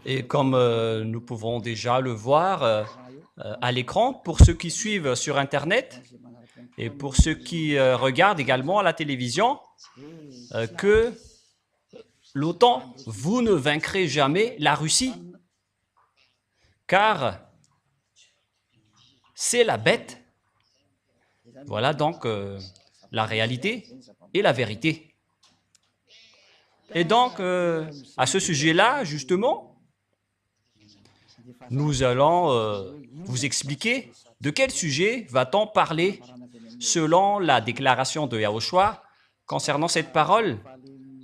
Et comme nous pouvons déjà le voir à l'écran, pour ceux qui suivent sur Internet et pour ceux qui regardent également à la télévision, que l'OTAN, vous ne vaincrez jamais la Russie, car c'est la bête. Voilà donc la réalité et la vérité. Et donc, à ce sujet-là, justement, nous allons vous expliquer de quel sujet va-t-on parler selon la déclaration de Yahushua concernant cette parole.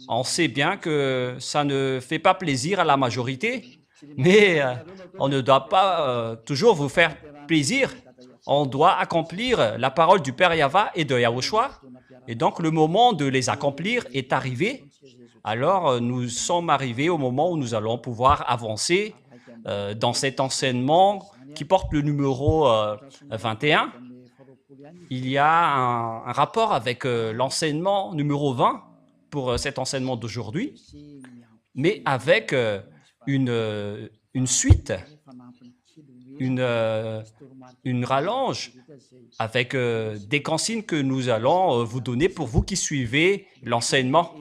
On sait bien que ça ne fait pas plaisir à la majorité, mais on ne doit pas toujours vous faire plaisir. On doit accomplir la parole du Père Yahva et de Yahushua. Et donc, le moment de les accomplir est arrivé. Alors, nous sommes arrivés au moment où nous allons pouvoir avancer dans cet enseignement qui porte le numéro 21. Il y a un rapport avec l'enseignement numéro 20 pour cet enseignement d'aujourd'hui, mais avec une suite, une rallonge, avec des consignes que nous allons vous donner pour vous qui suivez l'enseignement.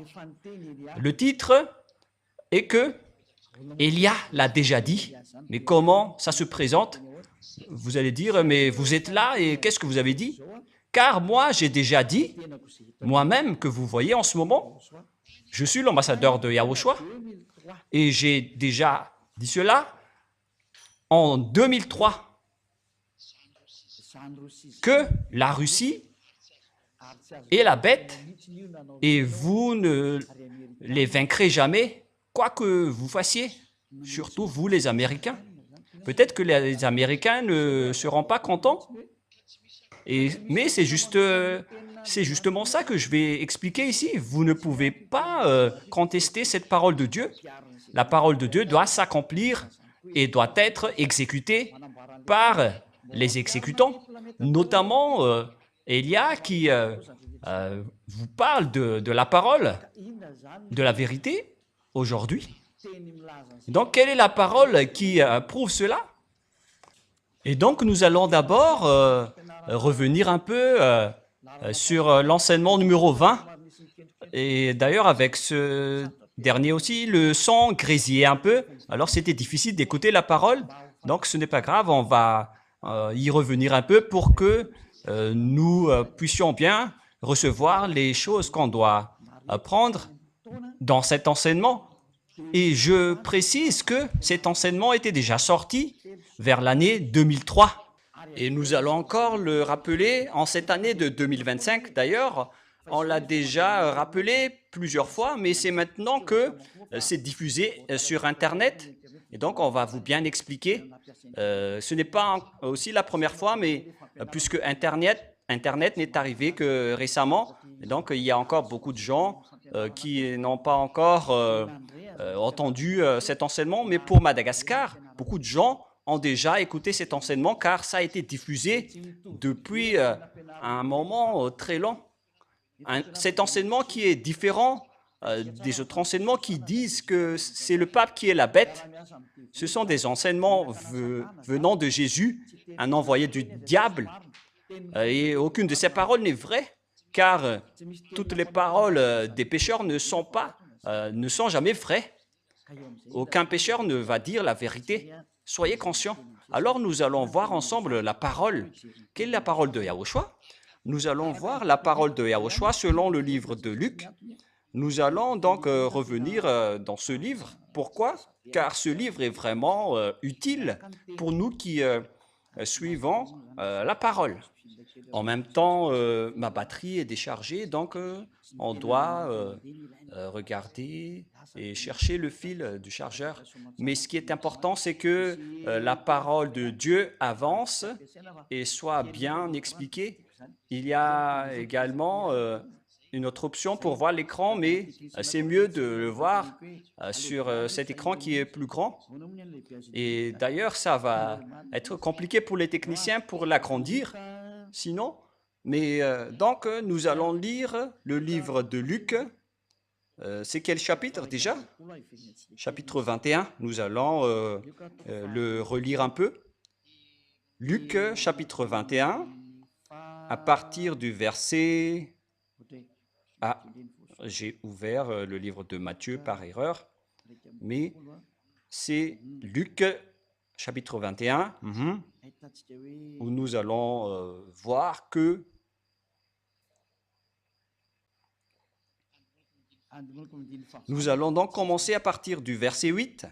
Le titre est que Elia l'a déjà dit, mais comment ça se présente? Vous allez dire, mais vous êtes là et qu'est-ce que vous avez dit? Car moi, j'ai déjà dit, moi-même, que vous voyez en ce moment, je suis l'ambassadeur de Yahushua et j'ai déjà dit cela en 2003, que la Russie est la bête et vous ne les vaincrez jamais, quoi que vous fassiez, surtout vous les Américains. Peut-être que les Américains ne seront pas contents, mais c'est justement ça que je vais expliquer ici. Vous ne pouvez pas contester cette parole de Dieu. La parole de Dieu doit s'accomplir et doit être exécutée par les exécutants, notamment Elia qui vous parle de la parole, de la vérité aujourd'hui. Donc, quelle est la parole qui prouve cela? Et donc, nous allons d'abord revenir un peu sur l'enseignement numéro 20. Et d'ailleurs, avec ce dernier aussi, le son grésillait un peu. Alors, c'était difficile d'écouter la parole. Donc, ce n'est pas grave, on va y revenir un peu pour que nous puissions bien recevoir les choses qu'on doit apprendre dans cet enseignement. Et je précise que cet enseignement était déjà sorti vers l'année 2003. Et nous allons encore le rappeler en cette année de 2025. D'ailleurs, on l'a déjà rappelé plusieurs fois, mais c'est maintenant que c'est diffusé sur Internet. Et donc, on va vous bien expliquer. Ce n'est pas aussi la première fois, mais puisque Internet n'est arrivé que récemment, et donc il y a encore beaucoup de gens qui n'ont pas encore entendu cet enseignement, mais pour Madagascar, beaucoup de gens ont déjà écouté cet enseignement car ça a été diffusé depuis un moment très long. Cet enseignement qui est différent des autres enseignements qui disent que c'est le pape qui est la bête. Ce sont des enseignements venant de Jésus, un envoyé du diable, et aucune de ces paroles n'est vraie, car toutes les paroles des pécheurs ne sont jamais vraies. Aucun pécheur ne va dire la vérité. Soyez conscients. Alors nous allons voir ensemble la parole. Quelle est la parole de Yahushua? Nous allons voir la parole de Yahushua selon le livre de Luc. Nous allons donc revenir dans ce livre. Pourquoi? Car ce livre est vraiment utile pour nous qui suivons la parole. En même temps, ma batterie est déchargée, donc on doit regarder et chercher le fil du chargeur. Mais ce qui est important, c'est que la parole de Dieu avance et soit bien expliquée. Il y a également une autre option pour voir l'écran, mais c'est mieux de le voir sur cet écran qui est plus grand. Et d'ailleurs, ça va être compliqué pour les techniciens pour l'agrandir, sinon. Mais donc, nous allons lire le livre de Luc, C'est quel chapitre déjà? Chapitre 21. Nous allons le relire un peu. Luc, chapitre 21, à partir du verset... Ah, j'ai ouvert le livre de Matthieu par erreur, mais c'est Luc, chapitre 21, où nous allons voir que nous allons donc commencer à partir du verset 8.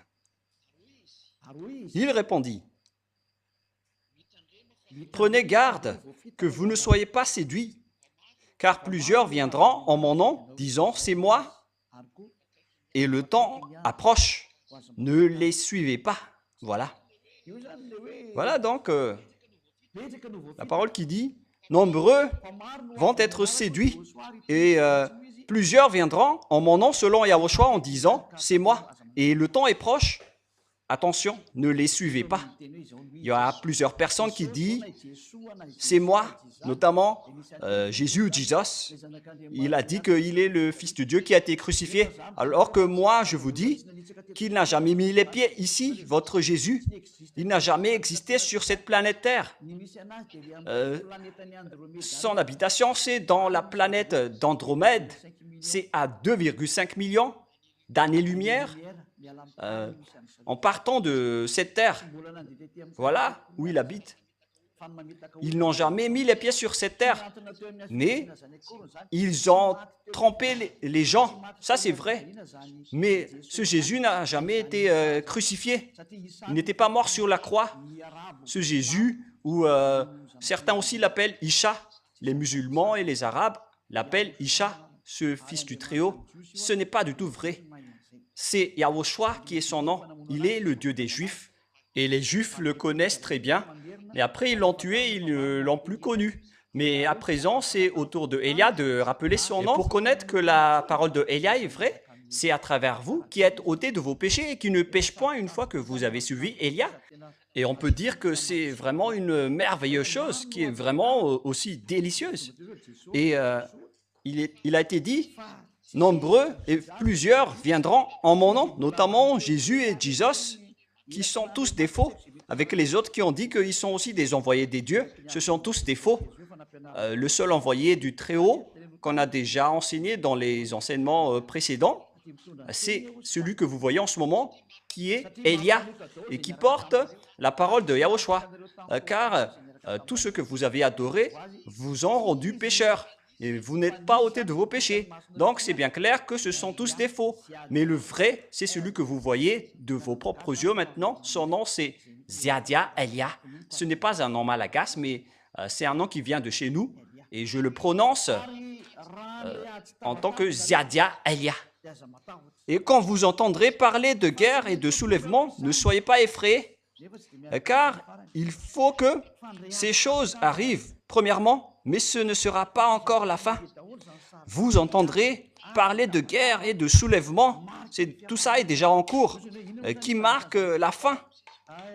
Il répondit, « Prenez garde que vous ne soyez pas séduits, car plusieurs viendront en mon nom, disant, c'est moi, et le temps approche. Ne les suivez pas. » Voilà. Voilà donc la parole qui dit, « Nombreux vont être séduits, et plusieurs viendront en mon nom selon Yahushua en disant, c'est moi, et le temps est proche. » Attention, ne les suivez pas. Il y a plusieurs personnes qui disent, c'est moi, notamment Jésus ou Jesus. Il a dit qu'il est le Fils de Dieu qui a été crucifié. Alors que moi, je vous dis qu'il n'a jamais mis les pieds ici, votre Jésus. Il n'a jamais existé sur cette planète Terre. Son habitation, c'est dans la planète d'Andromède. C'est à 2,5 millions d'années-lumière. En partant de cette terre, voilà où il habite. Ils n'ont jamais mis les pieds sur cette terre, mais ils ont trompé les gens, ça c'est vrai. Mais ce Jésus n'a jamais été crucifié, il n'était pas mort sur la croix. Ce Jésus, ou certains aussi l'appellent Isha, les musulmans et les arabes l'appellent Isha, ce fils du Très-Haut, ce n'est pas du tout vrai. C'est Yahushua qui est son nom. Il est le Dieu des Juifs. Et les Juifs le connaissent très bien. Et après, ils l'ont tué, ils ne l'ont plus connu. Mais à présent, c'est au tour de Elia de rappeler son nom. Et pour connaître que la parole de Elia est vraie, c'est à travers vous qui êtes ôtés de vos péchés et qui ne pêchent point une fois que vous avez suivi Elia. Et on peut dire que c'est vraiment une merveilleuse chose qui est vraiment aussi délicieuse. Et il a été dit... Nombreux et plusieurs viendront en mon nom, notamment Jésus et Jesus, qui sont tous des faux, avec les autres qui ont dit qu'ils sont aussi des envoyés des dieux. Ce sont tous des faux. Le seul envoyé du Très-Haut, qu'on a déjà enseigné dans les enseignements précédents, c'est celui que vous voyez en ce moment, qui est Elia, et qui porte la parole de Yahushua, car tout ce que vous avez adoré vous ont rendu pécheurs. Et vous n'êtes pas ôtés de vos péchés. Donc, c'est bien clair que ce sont tous des faux. Mais le vrai, c'est celui que vous voyez de vos propres yeux maintenant. Son nom, c'est Ziadia Elia. Ce n'est pas un nom malagasy, mais c'est un nom qui vient de chez nous. Et je le prononce en tant que Ziadia Elia. Et quand vous entendrez parler de guerre et de soulèvement, ne soyez pas effrayés, car il faut que ces choses arrivent, premièrement, mais ce ne sera pas encore la fin. Vous entendrez parler de guerre et de soulèvement. Tout ça est déjà en cours, qui marque la fin.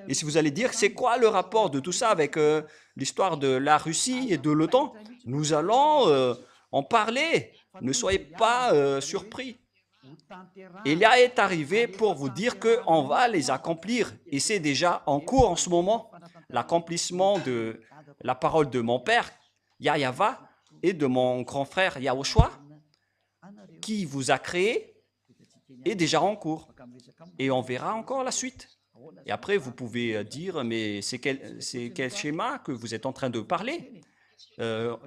Et si vous allez dire, c'est quoi le rapport de tout ça avec l'histoire de la Russie et de l'OTAN? Nous allons en parler. Ne soyez pas surpris. Elia est arrivé pour vous dire qu'on va les accomplir. Et c'est déjà en cours en ce moment. L'accomplissement de la parole de mon père, Yahyawa, et de mon grand frère Yahushua, qui vous a créé, est déjà en cours. Et on verra encore la suite. Et après, vous pouvez dire, mais c'est quel schéma que vous êtes en train de parler?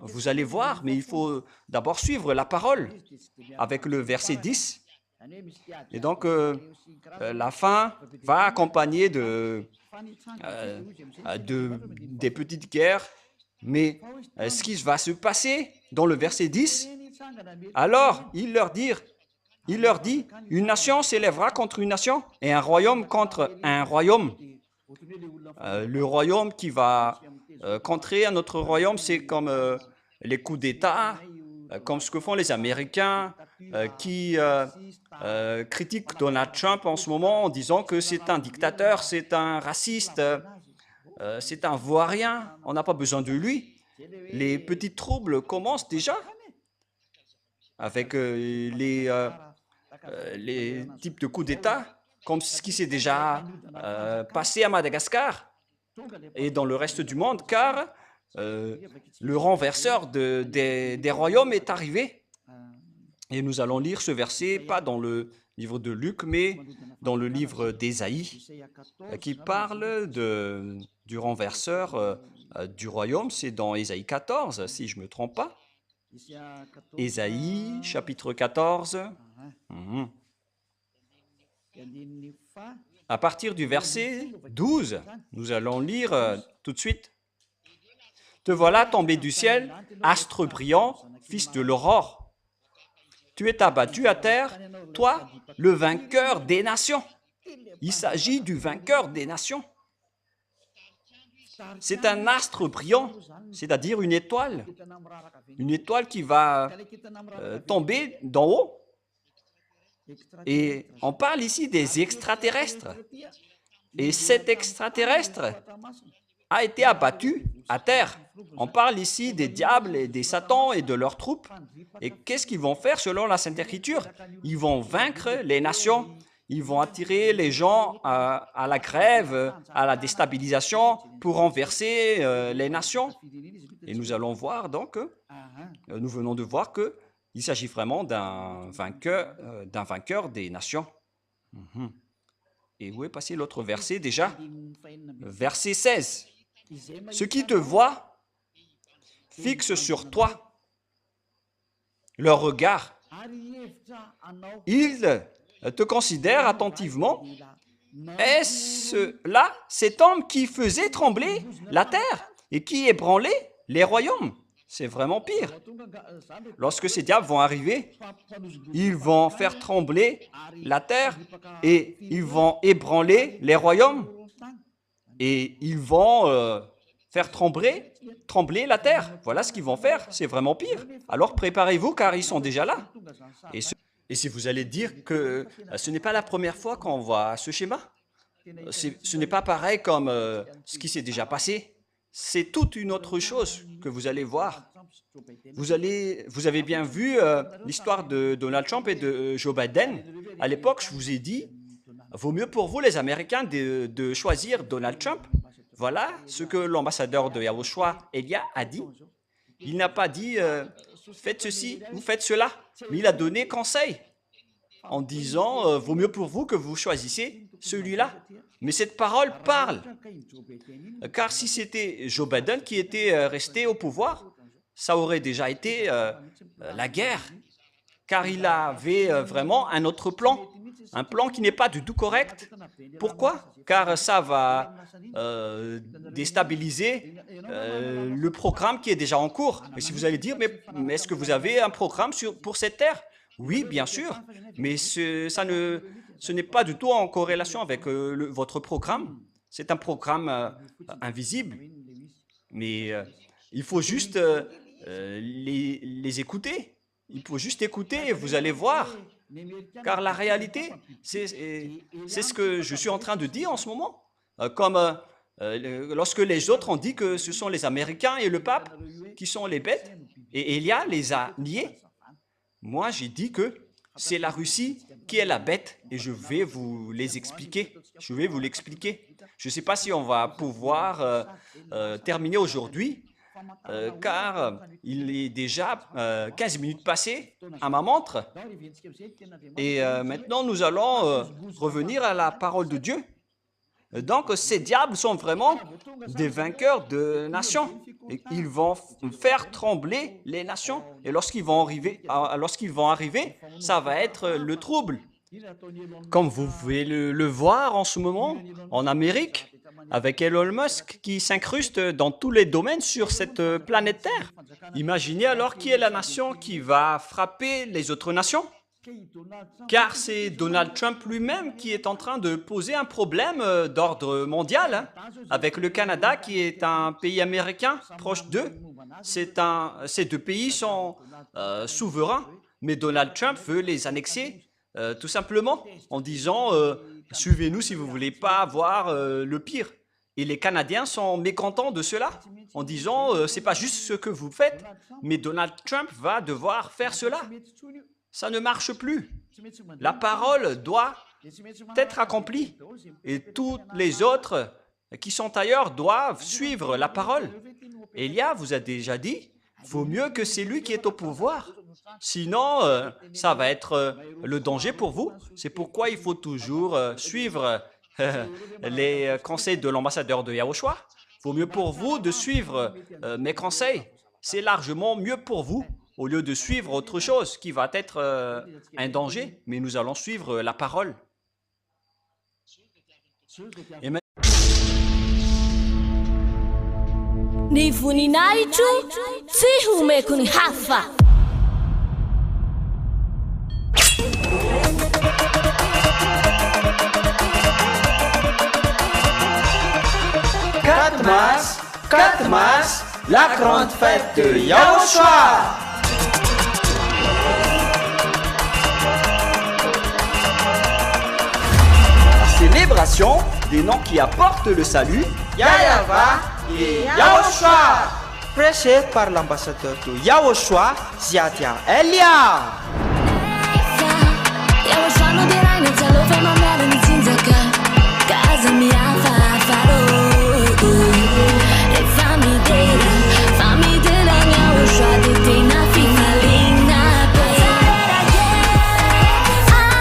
Vous allez voir, mais il faut d'abord suivre la parole avec le verset 10. Et donc, la fin va accompagner des petites guerres. Mais ce qui va se passer dans le verset 10, alors il leur dit, une nation s'élèvera contre une nation et un royaume contre un royaume. Le royaume qui va contrer un autre royaume, c'est comme les coups d'État, comme ce que font les Américains qui critiquent Donald Trump en ce moment en disant que c'est un dictateur, c'est un raciste, c'est un vaurien, on n'a pas besoin de lui. Les petits troubles commencent déjà avec les les types de coups d'État, comme ce qui s'est déjà passé à Madagascar et dans le reste du monde, car le renverseur des royaumes est arrivé. Et nous allons lire ce verset, pas dans le livre de Luc, mais dans le livre d'Ésaïe, qui parle du renverseur du royaume. C'est dans Ésaïe 14, si je ne me trompe pas. Ésaïe, chapitre 14. À partir du verset 12, nous allons lire tout de suite. « Te voilà tombé du ciel, astre brillant, fils de l'aurore. Tu es abattu à terre, toi, le vainqueur des nations. » Il s'agit du vainqueur des nations. C'est un astre brillant, c'est-à-dire une étoile qui va tomber d'en haut. Et on parle ici des extraterrestres. Et cet extraterrestre a été abattu à terre. On parle ici des diables et des satans et de leurs troupes. Et qu'est-ce qu'ils vont faire selon la Sainte Écriture? Ils vont vaincre les nations. Ils vont attirer les gens à la grève, à la déstabilisation pour renverser les nations. Et nous allons voir donc, nous venons de voir qu'il s'agit vraiment d'un vainqueur des nations. Et où est passé l'autre verset déjà? Verset 16. « Ceux qui te voient fixent sur toi leur regard. Ils te considèrent attentivement. Est-ce là cet homme qui faisait trembler la terre et qui ébranlait les royaumes? » C'est vraiment pire. Lorsque ces diables vont arriver, ils vont faire trembler la terre et ils vont ébranler les royaumes et ils vont faire trembler la terre. Voilà ce qu'ils vont faire. C'est vraiment pire. Alors préparez-vous car ils sont déjà là. Et si vous allez dire que ce n'est pas la première fois qu'on voit ce schéma, ce n'est pas pareil comme ce qui s'est déjà passé. C'est toute une autre chose que vous allez voir. Vous avez bien vu l'histoire de Donald Trump et de Joe Biden. À l'époque, je vous ai dit, vaut mieux pour vous, les Américains, de choisir Donald Trump. Voilà ce que l'ambassadeur de Yahushua, Elia, a dit. Il n'a pas dit faites ceci ou faites cela, mais il a donné conseil en disant vaut mieux pour vous que vous choisissiez celui-là. Mais cette parole parle. Car si c'était Joe Biden qui était resté au pouvoir, ça aurait déjà été la guerre. Car il avait vraiment un autre plan. Un plan qui n'est pas du tout correct. Pourquoi? Car ça va déstabiliser le programme qui est déjà en cours. Et si vous allez dire, mais est-ce que vous avez un programme pour cette terre? Oui, bien sûr, mais ce n'est pas du tout en corrélation avec votre programme. C'est un programme invisible, mais il faut juste les écouter. Il faut juste écouter et vous allez voir. Car la réalité, c'est ce que je suis en train de dire en ce moment. Comme lorsque les autres ont dit que ce sont les Américains et le pape qui sont les bêtes, et Elia les a niés. Moi, j'ai dit que c'est la Russie qui est la bête et je vais vous les expliquer. Je vais vous l'expliquer. Je ne sais pas si on va pouvoir terminer aujourd'hui, car il est déjà 15 minutes passées à ma montre. Et maintenant, nous allons revenir à la parole de Dieu. Donc, ces diables sont vraiment des vainqueurs de nations. Et ils vont faire trembler les nations. Et lorsqu'ils vont arriver, ça va être le trouble. Comme vous pouvez le voir en ce moment, en Amérique, avec Elon Musk qui s'incruste dans tous les domaines sur cette planète Terre. Imaginez alors qui est la nation qui va frapper les autres nations. Car c'est Donald Trump lui-même qui est en train de poser un problème d'ordre mondial, avec le Canada qui est un pays américain proche d'eux. Ces deux pays sont souverains, mais Donald Trump veut les annexer tout simplement en disant « Suivez-nous si vous ne voulez pas voir le pire ». Et les Canadiens sont mécontents de cela en disant « C'est pas juste ce que vous faites, mais Donald Trump va devoir faire cela ». Ça ne marche plus. La parole doit être accomplie. Et tous les autres qui sont ailleurs doivent suivre la parole. Élia vous a déjà dit, vaut mieux que c'est lui qui est au pouvoir. Sinon, ça va être le danger pour vous. C'est pourquoi il faut toujours suivre les conseils de l'ambassadeur de Yahushua. Vaut mieux pour vous de suivre mes conseils. C'est largement mieux pour vous, au lieu de suivre autre chose qui va être un danger, mais nous allons suivre la parole. Et maintenant, Ni vuninaichu, sihume kuni hafa. Quatre mars, la grande fête de Yahushua. la célébration des noms qui apportent le salut, Yahava et Yahushua. Prêché par l'ambassadeur de Yahushua, Ziadia Elia.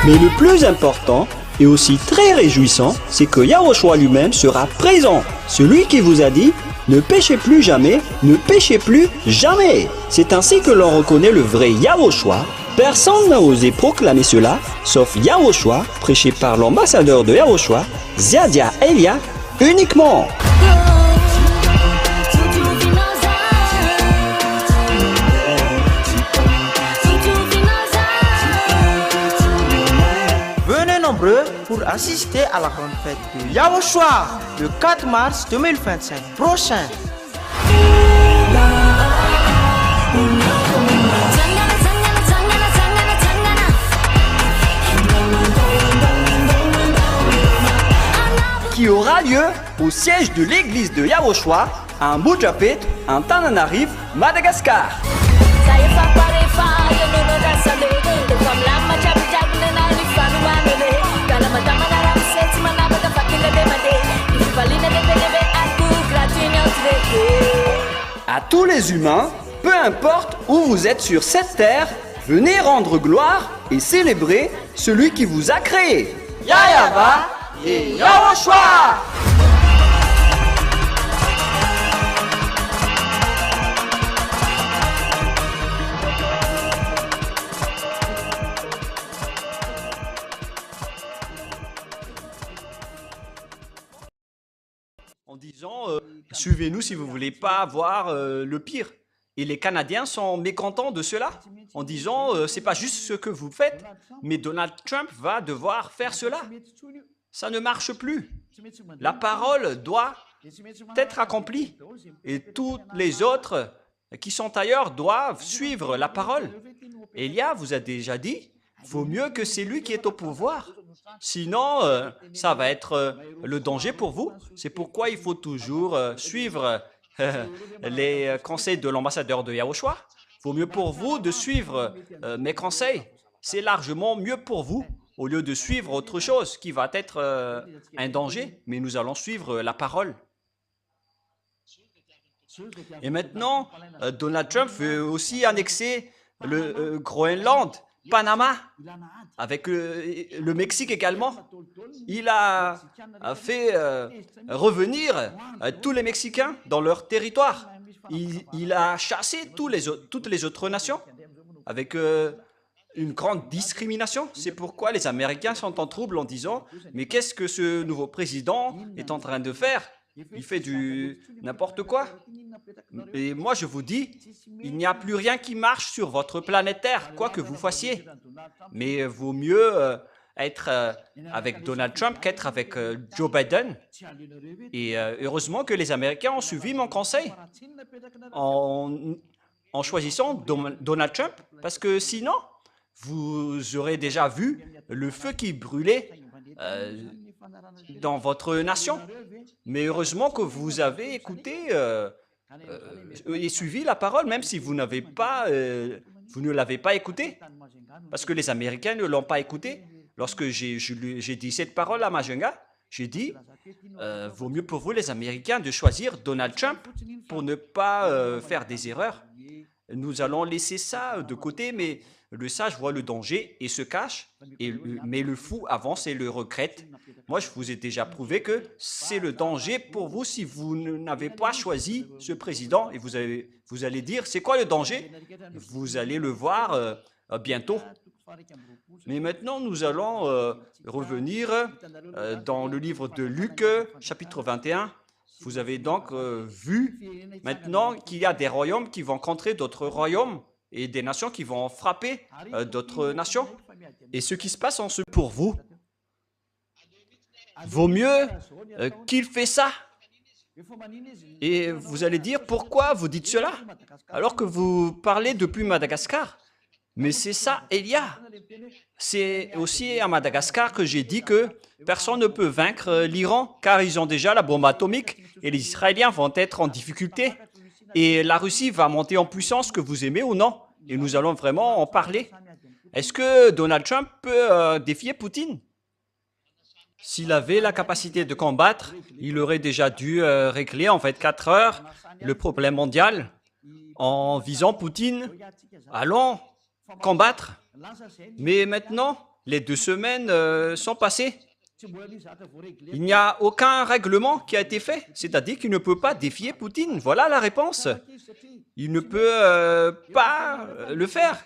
Mais le plus important et aussi très réjouissant, c'est que Yahushua lui-même sera présent. Celui qui vous a dit, ne péchez plus jamais, ne péchez plus jamais. C'est ainsi que l'on reconnaît le vrai Yahushua. Personne n'a osé proclamer cela, sauf Yahushua, prêché par l'ambassadeur de Yahushua, Ziadia Elia, uniquement. Venez nombreux pour assister à la grande fête de Yahushua le 4 mars 2025 prochain. Qui aura lieu au siège de l'église de Yahushua à Mujapet, en Tananarive, Madagascar. À tous les humains, peu importe où vous êtes sur cette terre, venez rendre gloire et célébrer celui qui vous a créé. Yahava et Yahushua. En disant suivez-nous si vous ne voulez pas voir le pire. Et les Canadiens sont mécontents de cela, en disant c'est pas juste ce que vous faites, mais Donald Trump va devoir faire cela. Ça ne marche plus. La parole doit être accomplie. Et tous les autres qui sont ailleurs doivent suivre la parole. Élia vous a déjà dit, vaut mieux que c'est lui qui est au pouvoir. Sinon, ça va être le danger pour vous. C'est pourquoi il faut toujours suivre les conseils de l'ambassadeur de Yahushua. Vaut mieux pour vous de suivre mes conseils. C'est largement mieux pour vous, au lieu de suivre autre chose qui va être un danger, mais nous allons suivre la parole. Et maintenant, Donald Trump veut aussi annexer le Groenland, Panama, avec le Mexique également. Il a fait revenir tous les Mexicains dans leur territoire. Il a chassé toutes les autres nations avec une grande discrimination. C'est pourquoi les Américains sont en trouble en disant « Mais qu'est-ce que ce nouveau président est en train de faire ? Il fait du n'importe quoi. » Et moi, je vous dis, il n'y a plus rien qui marche sur votre planète Terre, quoi que vous fassiez. Mais vaut mieux être avec Donald Trump qu'être avec Joe Biden. Et heureusement que les Américains ont suivi mon conseil en choisissant Donald Trump, parce que sinon, vous aurez déjà vu le feu qui brûlait dans votre nation. Mais heureusement que vous avez écouté et suivi la parole, même si vous n'avez pas Vous ne l'avez pas écouté? Parce que les Américains ne l'ont pas écouté. Lorsque j'ai dit cette parole à Majenga, j'ai dit, vaut mieux pour vous les Américains de choisir Donald Trump pour ne pas faire des erreurs. Nous allons laisser ça de côté, mais le sage voit le danger et se cache, mais le fou avance et le regrette. Moi, je vous ai déjà prouvé que c'est le danger pour vous si vous n'avez pas choisi ce président. Et vous allez dire, c'est quoi le danger? Vous allez le voir bientôt. Mais maintenant, nous allons revenir dans le livre de Luc, chapitre 21. Vous avez donc vu maintenant qu'il y a des royaumes qui vont contrer d'autres royaumes et des nations qui vont frapper d'autres nations. Et ce qui se passe en ce pour vous, vaut mieux qu'il fait ça. Et vous allez dire, pourquoi vous dites cela alors que vous parlez depuis Madagascar? Mais c'est ça, Elia. C'est aussi à Madagascar que j'ai dit que personne ne peut vaincre l'Iran car ils ont déjà la bombe atomique et les Israéliens vont être en difficulté. Et la Russie va monter en puissance, que vous aimez ou non. Et nous allons vraiment en parler. Est-ce que Donald Trump peut défier Poutine? S'il avait la capacité de combattre, il aurait déjà dû régler en 24 heures le problème mondial en visant Poutine. Allons combattre. Mais maintenant, les 2 semaines sont passées. Il n'y a aucun règlement qui a été fait, c'est-à-dire qu'il ne peut pas défier Poutine. Voilà la réponse. Il ne peut pas le faire,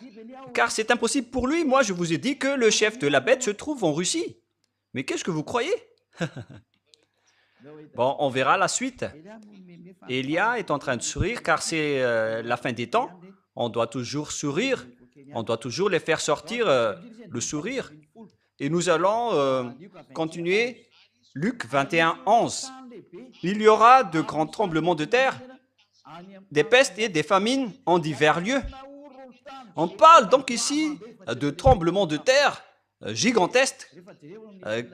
car c'est impossible pour lui. Moi, je vous ai dit que le chef de la bête se trouve en Russie. Mais qu'est-ce que vous croyez? Bon, on verra la suite. Elia est en train de sourire, car c'est la fin des temps. On doit toujours sourire. On doit toujours les faire sortir le sourire. Et nous allons continuer. Luc 21, 11. Il y aura de grands tremblements de terre, des pestes et des famines en divers lieux. On parle donc ici de tremblements de terre gigantesques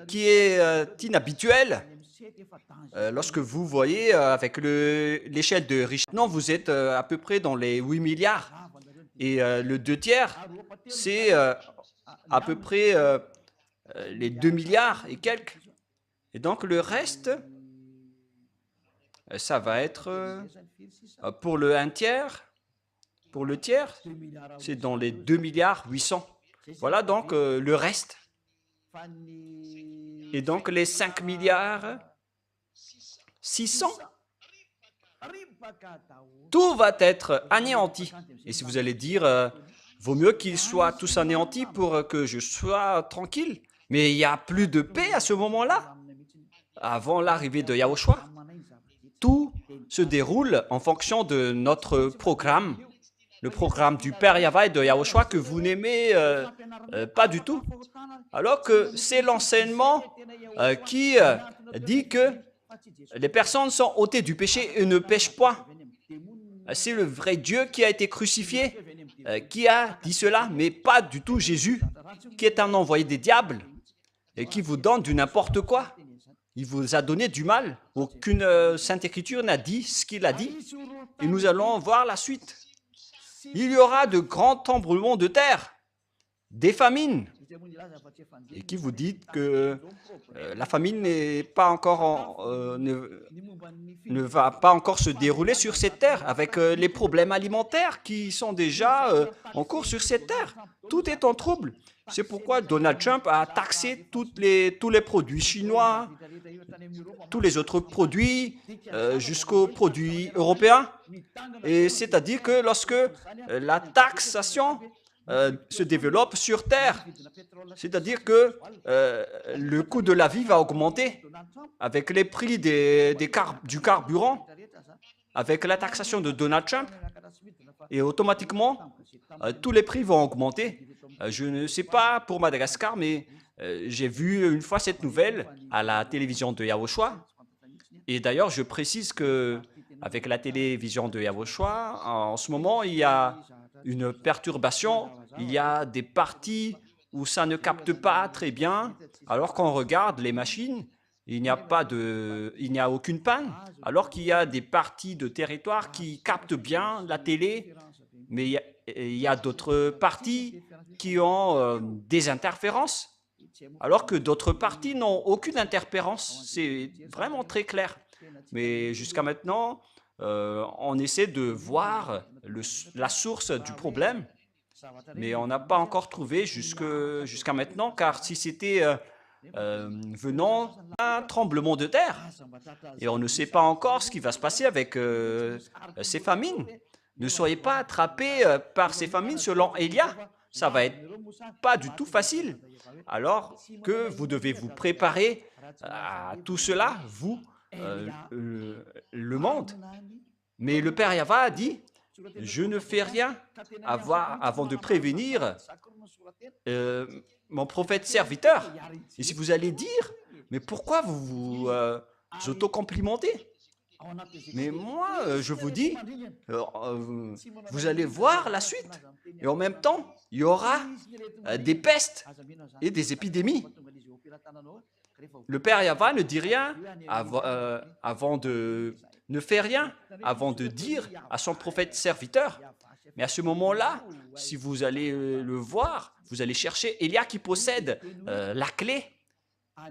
qui est inhabituel. Lorsque vous voyez avec l'échelle de Richter, non, vous êtes à peu près dans les 8 milliards. Et le 2/3, c'est à peu près les 2 milliards et quelques. Et donc le reste, ça va être pour le 1/3, pour le tiers, c'est dans les 2 milliards 800. Voilà donc le reste. Et donc les 5 milliards 600. Tout va être anéanti. Et si vous allez dire, vaut mieux qu'ils soient tous anéantis pour que je sois tranquille. Mais il n'y a plus de paix à ce moment-là. Avant l'arrivée de Yahushua, tout se déroule en fonction de notre programme, le programme du Père Yahweh de Yahushua que vous n'aimez pas du tout. Alors que c'est l'enseignement qui dit que les personnes sont ôtées du péché et ne pêchent pas. C'est le vrai Dieu qui a été crucifié, qui a dit cela, mais pas du tout Jésus, qui est un envoyé des diables et qui vous donne du n'importe quoi. Il vous a donné du mal. Aucune Sainte Écriture n'a dit ce qu'il a dit. Et nous allons voir la suite. Il y aura de grands tremblements de terre, des famines. Et qui vous dit que la famine n'est pas encore ne va pas encore se dérouler sur cette terre avec les problèmes alimentaires qui sont déjà en cours sur cette terre. Tout est en trouble. C'est pourquoi Donald Trump a taxé tous les produits chinois, tous les autres produits, jusqu'aux produits européens. Et c'est-à-dire que lorsque la taxation se développe sur Terre, c'est-à-dire que le coût de la vie va augmenter avec les prix du carburant, avec la taxation de Donald Trump, et automatiquement, tous les prix vont augmenter. Je ne sais pas pour Madagascar, mais j'ai vu une fois cette nouvelle à la télévision de Yahushua. Et d'ailleurs, je précise que avec la télévision de Yahushua, en ce moment, il y a une perturbation. Il y a des parties où ça ne capte pas très bien, alors qu'on regarde les machines, il n'y a aucune panne, alors qu'il y a des parties de territoire qui captent bien la télé, mais il y a d'autres partis qui ont des interférences, alors que d'autres partis n'ont aucune interférence. C'est vraiment très clair. Mais jusqu'à maintenant, on essaie de voir la source du problème, mais on n'a pas encore trouvé jusqu'à maintenant, car si c'était venant d'un tremblement de terre, et on ne sait pas encore ce qui va se passer avec ces famines, ne soyez pas attrapés par ces famines selon Élia. Ça va être pas du tout facile. Alors que vous devez vous préparer à tout cela, vous, le monde. Mais le Père Yahva a dit, je ne fais rien avant de prévenir mon prophète serviteur. Et si vous allez dire, mais pourquoi vous vous autocomplimentez? Mais moi, je vous dis, vous allez voir la suite. Et en même temps, il y aura des pestes et des épidémies. Le Père Yahva ne dit rien ne fait rien avant de dire à son prophète serviteur. Mais à ce moment-là, si vous allez le voir, vous allez chercher Élia qui possède la clé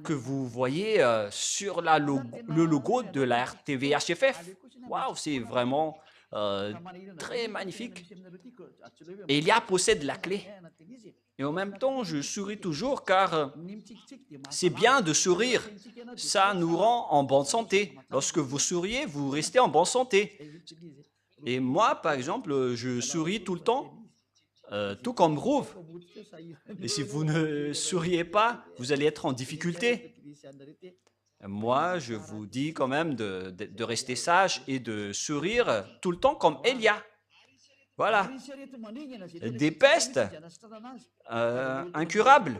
que vous voyez sur le logo de la RTVHFF. Waouh, c'est vraiment très magnifique. Élia possède la clé. Et en même temps, je souris toujours car c'est bien de sourire. Ça nous rend en bonne santé. Lorsque vous souriez, vous restez en bonne santé. Et moi, par exemple, je souris tout le temps, tout comme Rouve. Et si vous ne souriez pas, vous allez être en difficulté. Moi, je vous dis quand même de rester sage et de sourire tout le temps comme Élia. Voilà. Des pestes incurables.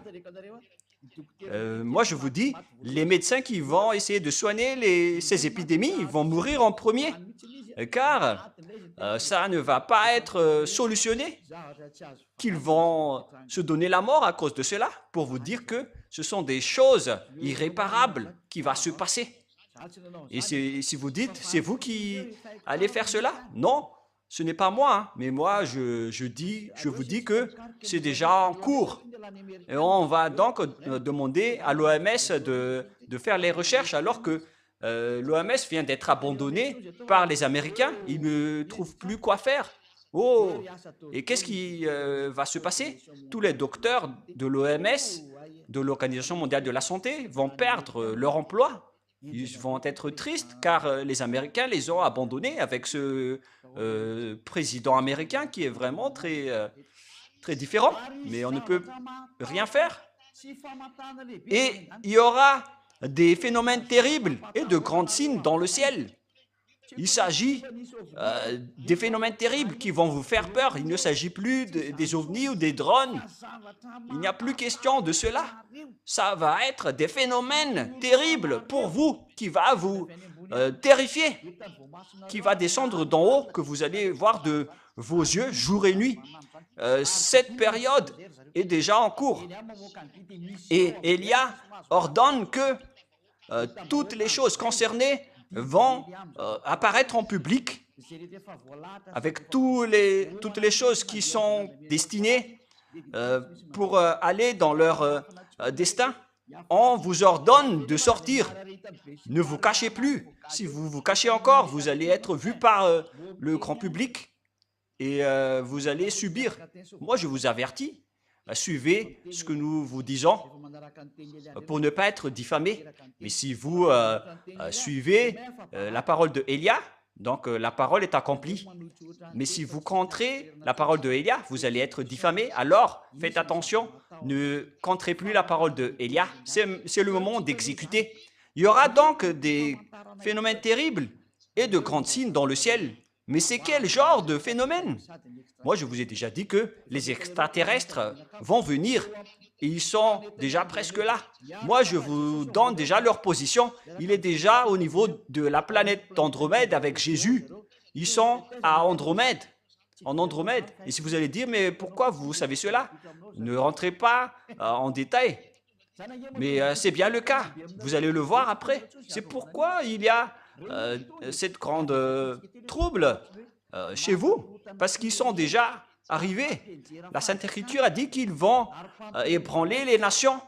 Moi, je vous dis, les médecins qui vont essayer de soigner ces épidémies vont mourir en premier, car ça ne va pas être solutionné, qu'ils vont se donner la mort à cause de cela, pour vous dire que ce sont des choses irréparables qui vont se passer. Et si vous dites, c'est vous qui allez faire cela? Non, ce n'est pas moi, hein. Mais moi, je vous dis que c'est déjà en cours. Et on va donc demander à l'OMS de faire les recherches, alors que l'OMS vient d'être abandonné par les Américains. Ils ne trouvent plus quoi faire. Oh, et qu'est-ce qui va se passer? Tous les docteurs de l'OMS, de l'Organisation mondiale de la santé, vont perdre leur emploi. Ils vont être tristes car les Américains les ont abandonnés avec ce président américain qui est vraiment très, très différent. Mais on ne peut rien faire. Et il y aura des phénomènes terribles et de grands signes dans le ciel. Il s'agit des phénomènes terribles qui vont vous faire peur. Il ne s'agit plus des ovnis ou des drones. Il n'y a plus question de cela. Ça va être des phénomènes terribles pour vous, qui va vous terrifier, qui va descendre d'en haut, que vous allez voir de vos yeux jour et nuit. Cette période est déjà en cours. Et Élia ordonne que toutes les choses concernées vont apparaître en public avec toutes les choses qui sont destinées pour aller dans leur destin. On vous ordonne de sortir. Ne vous cachez plus. Si vous vous cachez encore, vous allez être vu par le grand public et vous allez subir. Moi, je vous avertis. Suivez ce que nous vous disons pour ne pas être diffamés. Mais si vous suivez la parole de Élia, donc la parole est accomplie. Mais si vous contrez la parole de Élia, vous allez être diffamés. Alors, faites attention, ne contrez plus la parole de Élia. C'est le moment d'exécuter. Il y aura donc des phénomènes terribles et de grands signes dans le ciel. Mais c'est quel genre de phénomène? Moi, je vous ai déjà dit que les extraterrestres vont venir et ils sont déjà presque là. Moi, je vous donne déjà leur position. Il est déjà au niveau de la planète d'Andromède avec Jésus. Ils sont à Andromède, en Andromède. Et si vous allez dire, mais pourquoi vous savez cela? Ne rentrez pas en détail. Mais c'est bien le cas. Vous allez le voir après. C'est pourquoi il y a cette grande trouble chez vous, parce qu'ils sont déjà arriver. La Sainte Écriture a dit qu'ils vont ébranler les nations.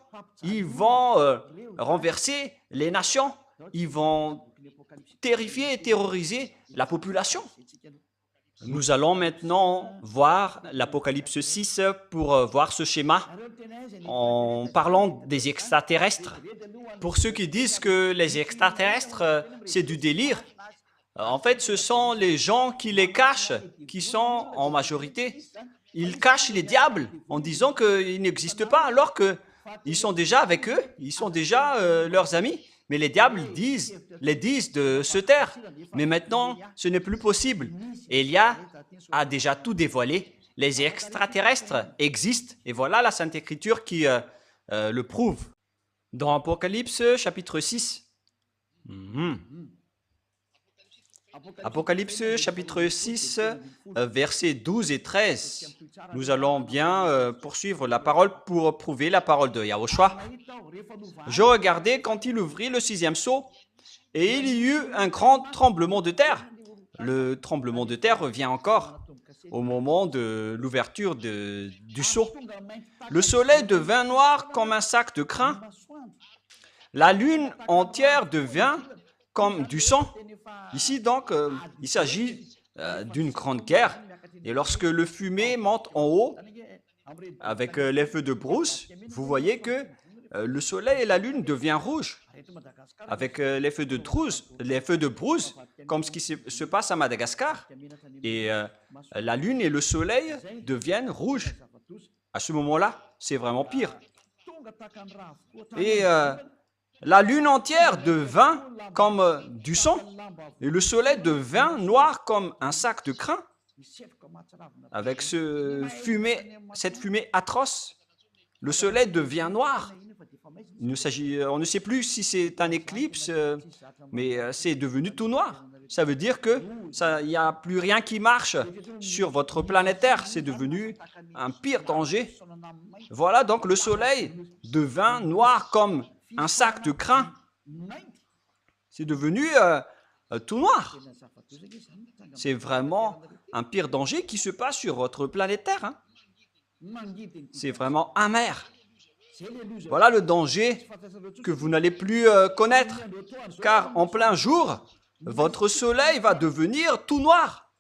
Ils vont renverser les nations. Ils vont terrifier et terroriser la population. Nous allons maintenant voir l'Apocalypse 6 pour voir ce schéma en parlant des extraterrestres. Pour ceux qui disent que les extraterrestres, c'est du délire, en fait, ce sont les gens qui les cachent, qui sont en majorité. Ils cachent les diables en disant qu'ils n'existent pas, alors qu'ils sont déjà avec eux, ils sont déjà leurs amis. Mais les diables les disent de se taire. Mais maintenant, ce n'est plus possible. Élia a déjà tout dévoilé. Les extraterrestres existent. Et voilà la Sainte Écriture qui le prouve. Dans Apocalypse chapitre 6. Apocalypse chapitre 6, versets 12 et 13. Nous allons bien poursuivre la parole pour prouver la parole de Yahushua. Je regardais quand il ouvrit le 6e sceau, et il y eut un grand tremblement de terre. Le tremblement de terre revient encore au moment de l'ouverture du sceau. Le soleil devint noir comme un sac de crin. La lune entière devint comme du sang. Ici, donc, il s'agit d'une grande guerre. Et lorsque le fumée monte en haut, avec les feux de brousse, vous voyez que le soleil et la lune deviennent rouges. Avec les feux de brousse, comme ce qui se passe à Madagascar. Et la lune et le soleil deviennent rouges. À ce moment-là, c'est vraiment pire. Et la lune entière devint comme du sang, et le soleil devint noir comme un sac de crin, avec cette fumée atroce. Le soleil devient noir. On ne sait plus si c'est un éclipse, mais c'est devenu tout noir. Ça veut dire qu'il n'y a plus rien qui marche sur votre planète Terre. C'est devenu un pire danger. Voilà, donc le soleil devint noir comme un sac de crin. C'est devenu tout noir. C'est vraiment un pire danger qui se passe sur votre planète Terre. C'est vraiment amer. Voilà le danger que vous n'allez plus connaître, car en plein jour, votre soleil va devenir tout noir.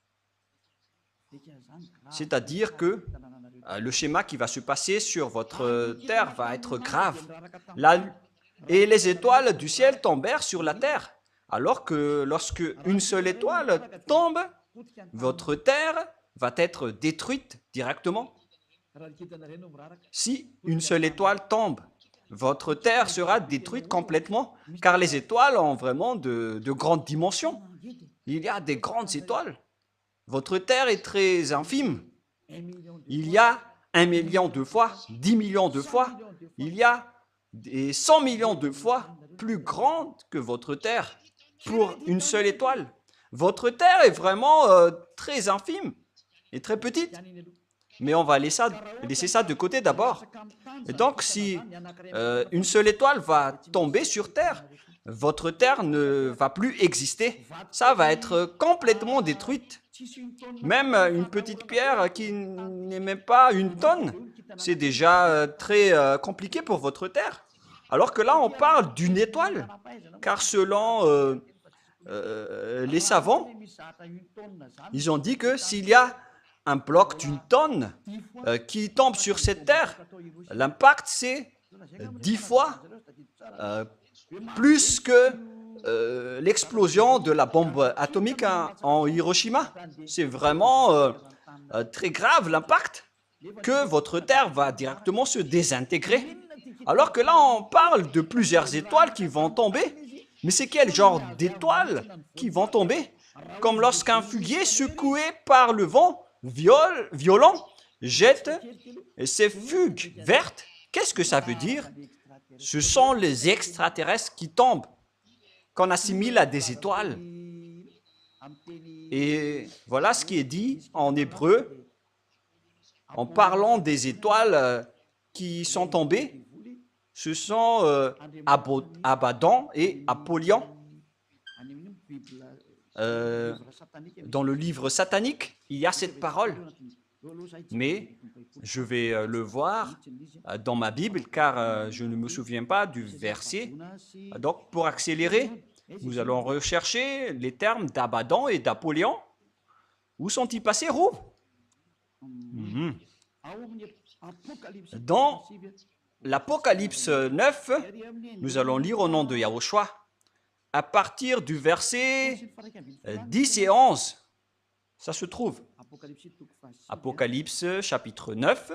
C'est-à-dire que le schéma qui va se passer sur votre terre va être grave. Et les étoiles du ciel tombèrent sur la terre, alors que lorsque une seule étoile tombe, votre terre va être détruite directement. Si une seule étoile tombe, votre terre sera détruite complètement, car les étoiles ont vraiment de grandes dimensions. Il y a des grandes étoiles. Votre terre est très infime. Il y a 1 million de fois, 10 millions de fois, il y a des 100 millions de fois plus grande que votre terre pour une seule étoile. Votre terre est vraiment très infime et très petite. Mais on va laisser ça de côté d'abord. Et donc, si une seule étoile va tomber sur Terre, votre Terre ne va plus exister. Ça va être complètement détruite. Même une petite pierre qui n'est même pas une tonne, c'est déjà très compliqué pour votre Terre. Alors que là, on parle d'une étoile. Car selon les savants, ils ont dit que s'il y a un bloc d'une tonne qui tombe sur cette terre, l'impact c'est 10 fois plus que l'explosion de la bombe atomique en Hiroshima. C'est vraiment très grave l'impact que votre terre va directement se désintégrer. Alors que là, on parle de plusieurs étoiles qui vont tomber. Mais c'est quel genre d'étoiles qui vont tomber? Comme lorsqu'un figuier secoué par le vent violent jette ses fugues vertes. Qu'est-ce que ça veut dire? Ce sont les extraterrestres qui tombent, qu'on assimile à des étoiles. Et voilà ce qui est dit en hébreu, en parlant des étoiles qui sont tombées. Ce sont Abaddon et Apollyon. Dans le livre satanique, il y a cette parole. mais je vais le voir dans ma Bible car je ne me souviens pas du verset. Donc, pour accélérer, nous allons rechercher les termes d'Abaddon et d'Apollyon. Où sont-ils passés, Rouv? Dans l'Apocalypse 9, nous allons lire au nom de Yahushua à partir du verset 10 et 11. Ça se trouve. Apocalypse chapitre 9.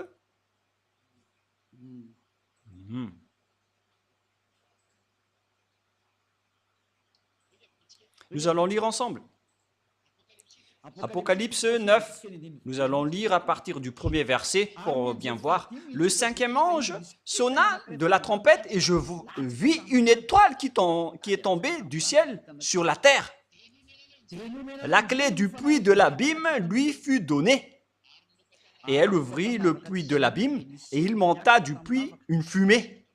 Nous allons lire ensemble. Apocalypse 9, nous allons lire à partir du premier verset pour bien voir. Le cinquième ange sonna de la trompette et je vis une étoile qui est tombée du ciel sur la terre. La clé du puits de l'abîme lui fut donnée. Et elle ouvrit le puits de l'abîme et il monta du puits une fumée,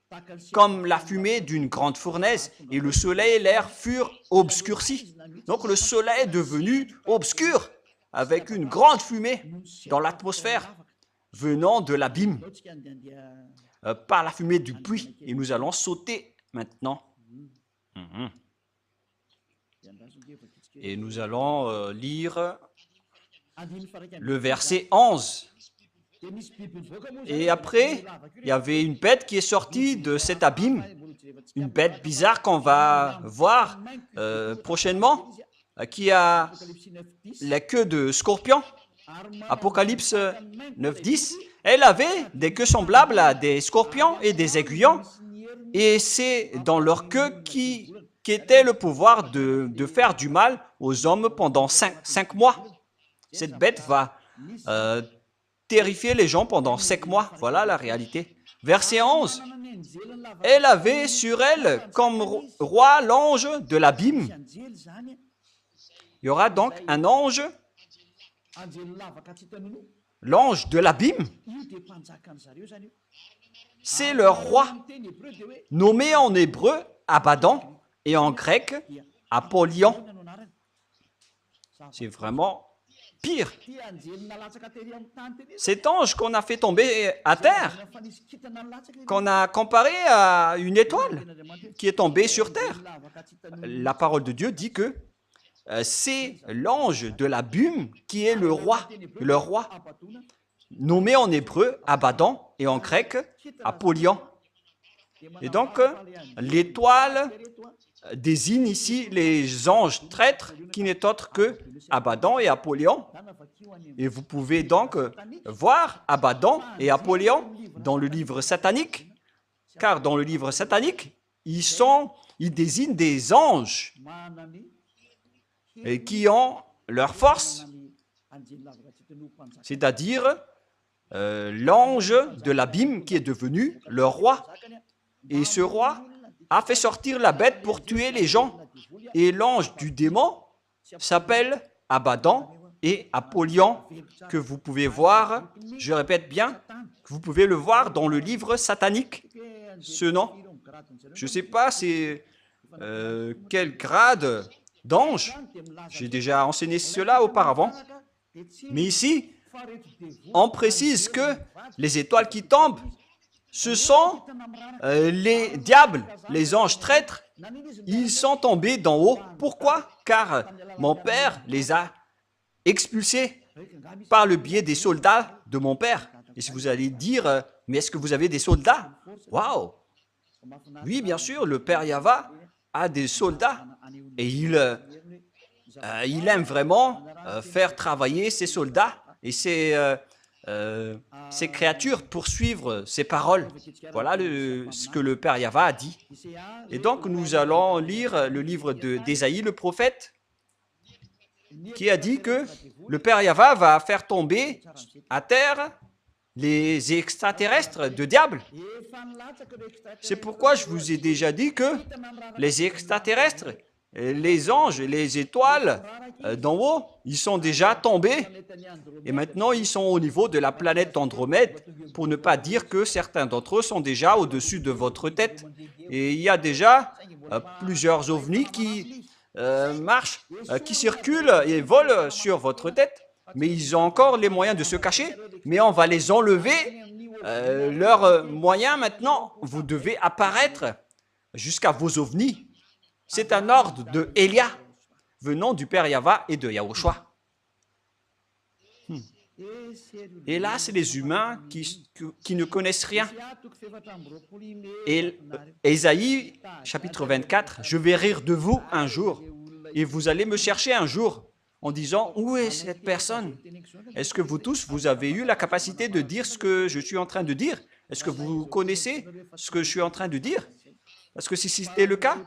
comme la fumée d'une grande fournaise, et le soleil et l'air furent obscurcis. Donc le soleil est devenu obscur, avec une grande fumée dans l'atmosphère, venant de l'abîme, par la fumée du puits. Et nous allons sauter maintenant. Et nous allons lire le verset 11. Et après, il y avait une bête qui est sortie de cet abîme, une bête bizarre qu'on va voir prochainement, qui a la queue de scorpion. Apocalypse 9:10. Elle avait des queues semblables à des scorpions et des aiguillons, et c'est dans leur queue qu'était le pouvoir de faire du mal aux hommes pendant 5 mois. Cette bête va terrifier les gens pendant 5 mois. Voilà la réalité. Verset 11. Elle avait sur elle comme roi l'ange de l'abîme. Il y aura donc un ange, l'ange de l'abîme. C'est le roi, nommé en hébreu Abaddon et en grec Apollyon. C'est vraiment pire. Cet ange qu'on a fait tomber à terre, qu'on a comparé à une étoile qui est tombée sur terre. La parole de Dieu dit que c'est l'ange de l'abîme qui est le roi, nommé en hébreu Abaddon et en grec Apollyon. Et donc, l'étoile désigne ici les anges traîtres qui n'est autre que Abaddon et Apollyon. Et vous pouvez donc voir Abaddon et Apollyon dans le livre satanique, car dans le livre satanique, ils désignent des anges et qui ont leur force, c'est-à-dire l'ange de l'abîme qui est devenu le roi. Et ce roi a fait sortir la bête pour tuer les gens. Et l'ange du démon s'appelle Abaddon et Apollyon, que vous pouvez voir, je répète bien, que vous pouvez le voir dans le livre satanique, ce nom. Je ne sais pas c'est quel grade d'ange, j'ai déjà enseigné cela auparavant, mais ici, on précise que les étoiles qui tombent, ce sont les diables, les anges traîtres. Ils sont tombés d'en haut. Pourquoi? Car mon père les a expulsés par le biais des soldats de mon père. Et si vous allez dire, mais est-ce que vous avez des soldats? Waouh! Oui, bien sûr, le père Yahva a des soldats. Et il aime vraiment faire travailler ses soldats et ses créatures pour suivre ses paroles. Voilà ce que le Père Yahva a dit. Et donc, nous allons lire le livre d'Ésaïe, le prophète, qui a dit que le Père Yahva va faire tomber à terre les extraterrestres de diable. C'est pourquoi je vous ai déjà dit que les extraterrestres, les anges, les étoiles d'en haut, ils sont déjà tombés et maintenant ils sont au niveau de la planète Andromède, pour ne pas dire que certains d'entre eux sont déjà au-dessus de votre tête. Et il y a déjà plusieurs ovnis qui marchent, qui circulent et volent sur votre tête. mais ils ont encore les moyens de se cacher, mais on va les enlever. Leurs moyens maintenant, vous devez apparaître jusqu'à vos ovnis. C'est un ordre de Elia, venant du Père Yahva et de Yahushua. Et là, c'est les humains qui ne connaissent rien. Et Ésaïe, chapitre 24, « Je vais rire de vous un jour, et vous allez me chercher un jour, en disant, où est cette personne? Est-ce que vous tous, vous avez eu la capacité de dire ce que je suis en train de dire? Est-ce que vous connaissez ce que je suis en train de dire? Parce que si c'était le cas,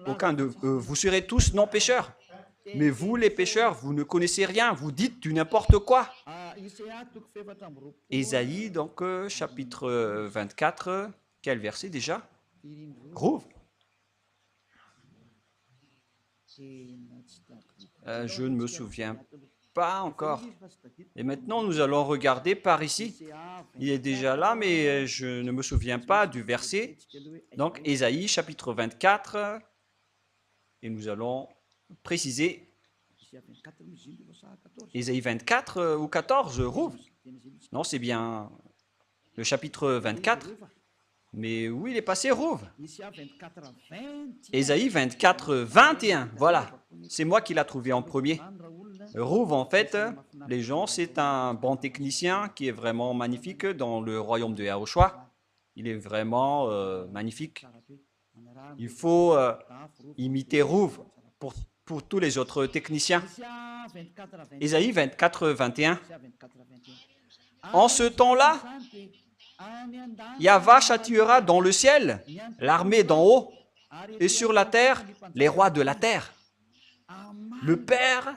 aucun de vous serez tous non-pécheurs. Mais vous, les pécheurs, vous ne connaissez rien, vous dites du n'importe quoi. » Ésaïe, donc, chapitre 24, quel verset déjà? Rouve. Je ne me souviens pas encore. Et maintenant, nous allons regarder par ici. Il est déjà là, mais je ne me souviens pas du verset. Donc, Ésaïe, chapitre 24, et nous allons préciser Ésaïe 24 ou 14, Rouve. Non, c'est bien le chapitre 24. Mais où il est passé, Rouve? Ésaïe 24, 21. Voilà, c'est moi qui l'ai trouvé en premier. Rouve, en fait, les gens, c'est un bon technicien qui est vraiment magnifique dans le royaume de Yahushua. Il est vraiment magnifique. Il faut imiter Rouve pour tous les autres techniciens. Ésaïe 24, 21. En ce temps-là, Yahva châtiera dans le ciel l'armée d'en haut et sur la terre les rois de la terre. Le Père,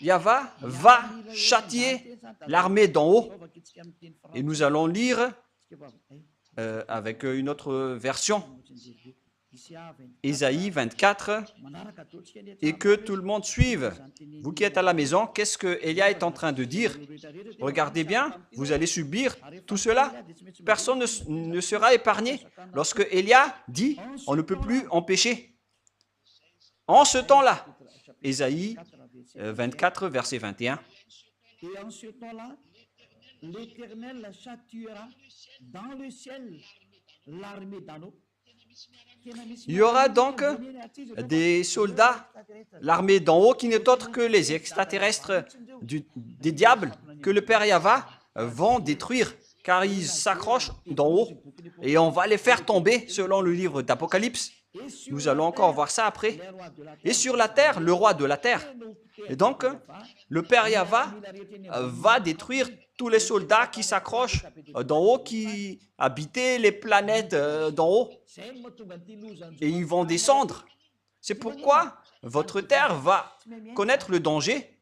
Yahva, va châtier l'armée d'en haut. Et nous allons lire avec une autre version. Ésaïe 24, et que tout le monde suive. Vous qui êtes à la maison, qu'est-ce que Elia est en train de dire? Regardez bien, vous allez subir tout cela. Personne ne sera épargné. Lorsque Elia dit, on ne peut plus en pécher. En ce temps-là, Ésaïe 24, verset 21. Et en ce temps-là, l'Éternel châtiera dans le ciel l'armée d'en haut. Il y aura donc des soldats, l'armée d'en haut, qui n'est autre que les extraterrestres des diables que le Père Yahva vont détruire, car ils s'accrochent d'en haut et on va les faire tomber selon le livre d'Apocalypse. Nous allons encore voir ça après. Et sur la terre, le roi de la terre. Et donc, le Père Yahva va détruire tous les soldats qui s'accrochent d'en haut, qui habitaient les planètes d'en haut. Et ils vont descendre. C'est pourquoi votre terre va connaître le danger.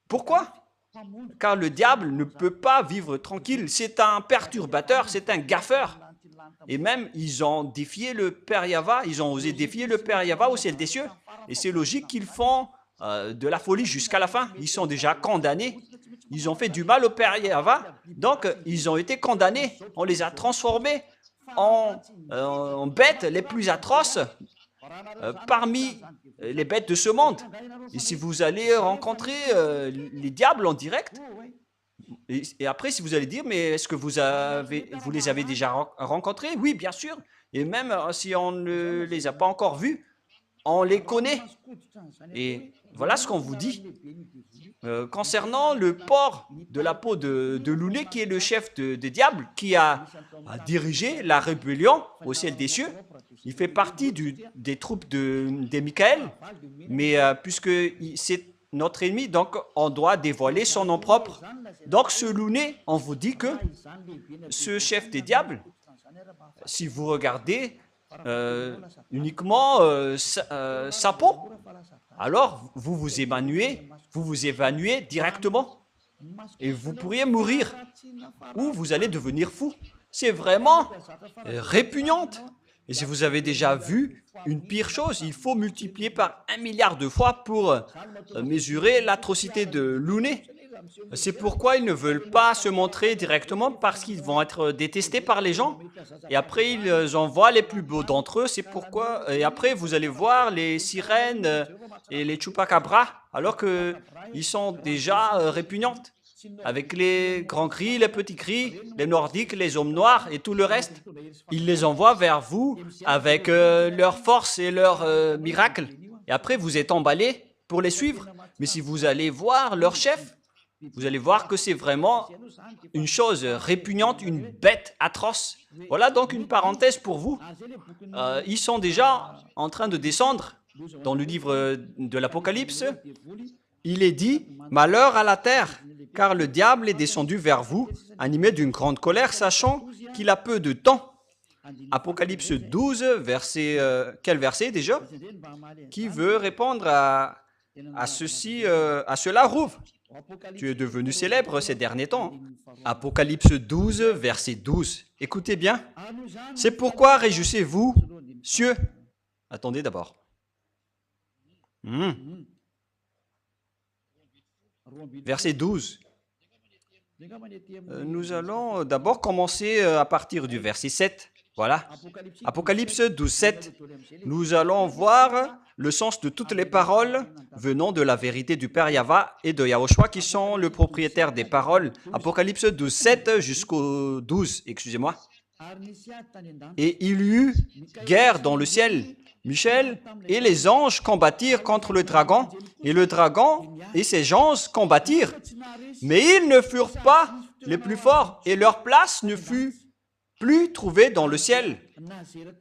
Pourquoi? Car le diable ne peut pas vivre tranquille. C'est un perturbateur, c'est un gaffeur. Et même, ils ont défié le Père Yahva, ils ont osé défier le Père Yahva au ciel des cieux. Et c'est logique qu'ils font de la folie jusqu'à la fin. Ils sont déjà condamnés. Ils ont fait du mal au Père Yahva, donc ils ont été condamnés. On les a transformés en bêtes les plus atroces parmi les bêtes de ce monde. Et si vous allez rencontrer les diables en direct, et après, si vous allez dire, mais est-ce que vous les avez déjà rencontrés? Oui, bien sûr. Et même si on ne les a pas encore vus, on les connaît. Et voilà ce qu'on vous dit. Concernant le porc de la peau de Louné, qui est le chef des diables, qui a dirigé la rébellion au ciel des cieux, il fait partie des troupes de Michael, mais puisque c'est notre ennemi, donc on doit dévoiler son nom propre. Donc ce Louné, on vous dit que ce chef des diables, si vous regardez uniquement sa peau, alors vous vous évanouez directement et vous pourriez mourir ou vous allez devenir fou. C'est vraiment répugnante. Et si vous avez déjà vu une pire chose, il faut multiplier par 1 milliard de fois pour mesurer l'atrocité de Louné. C'est pourquoi ils ne veulent pas se montrer directement, parce qu'ils vont être détestés par les gens. Et après, ils envoient les plus beaux d'entre eux. C'est pourquoi... Et après, vous allez voir les sirènes et les chupacabras, alors qu'ils sont déjà répugnantes. Avec les grands cris, les petits cris, les nordiques, les hommes noirs et tout le reste. Ils les envoient vers vous avec leur force et leur miracle. Et après, vous êtes emballés pour les suivre. Mais si vous allez voir leur chef, vous allez voir que c'est vraiment une chose répugnante, une bête atroce. Voilà donc une parenthèse pour vous. Ils sont déjà en train de descendre dans le livre de l'Apocalypse. Il est dit « Malheur à la terre, car le diable est descendu vers vous, animé d'une grande colère, sachant qu'il a peu de temps. » Apocalypse 12, verset, quel verset déjà? Qui veut répondre à ceci, à cela, Rouve? Tu es devenu célèbre ces derniers temps. Apocalypse 12, verset 12. Écoutez bien. « C'est pourquoi réjouissez-vous, cieux. » Attendez d'abord. Verset 12. Nous allons d'abord commencer à partir du verset 7. Voilà. Apocalypse 12, 7. Nous allons voir le sens de toutes les paroles venant de la vérité du Père Yahva et de Yahushua qui sont le propriétaire des paroles. Apocalypse 12, 7 jusqu'au 12, excusez-moi. Et il y eut guerre dans le ciel. Michel et les anges combattirent contre le dragon, et le dragon et ses anges combattirent. Mais ils ne furent pas les plus forts, et leur place ne fut plus trouvée dans le ciel.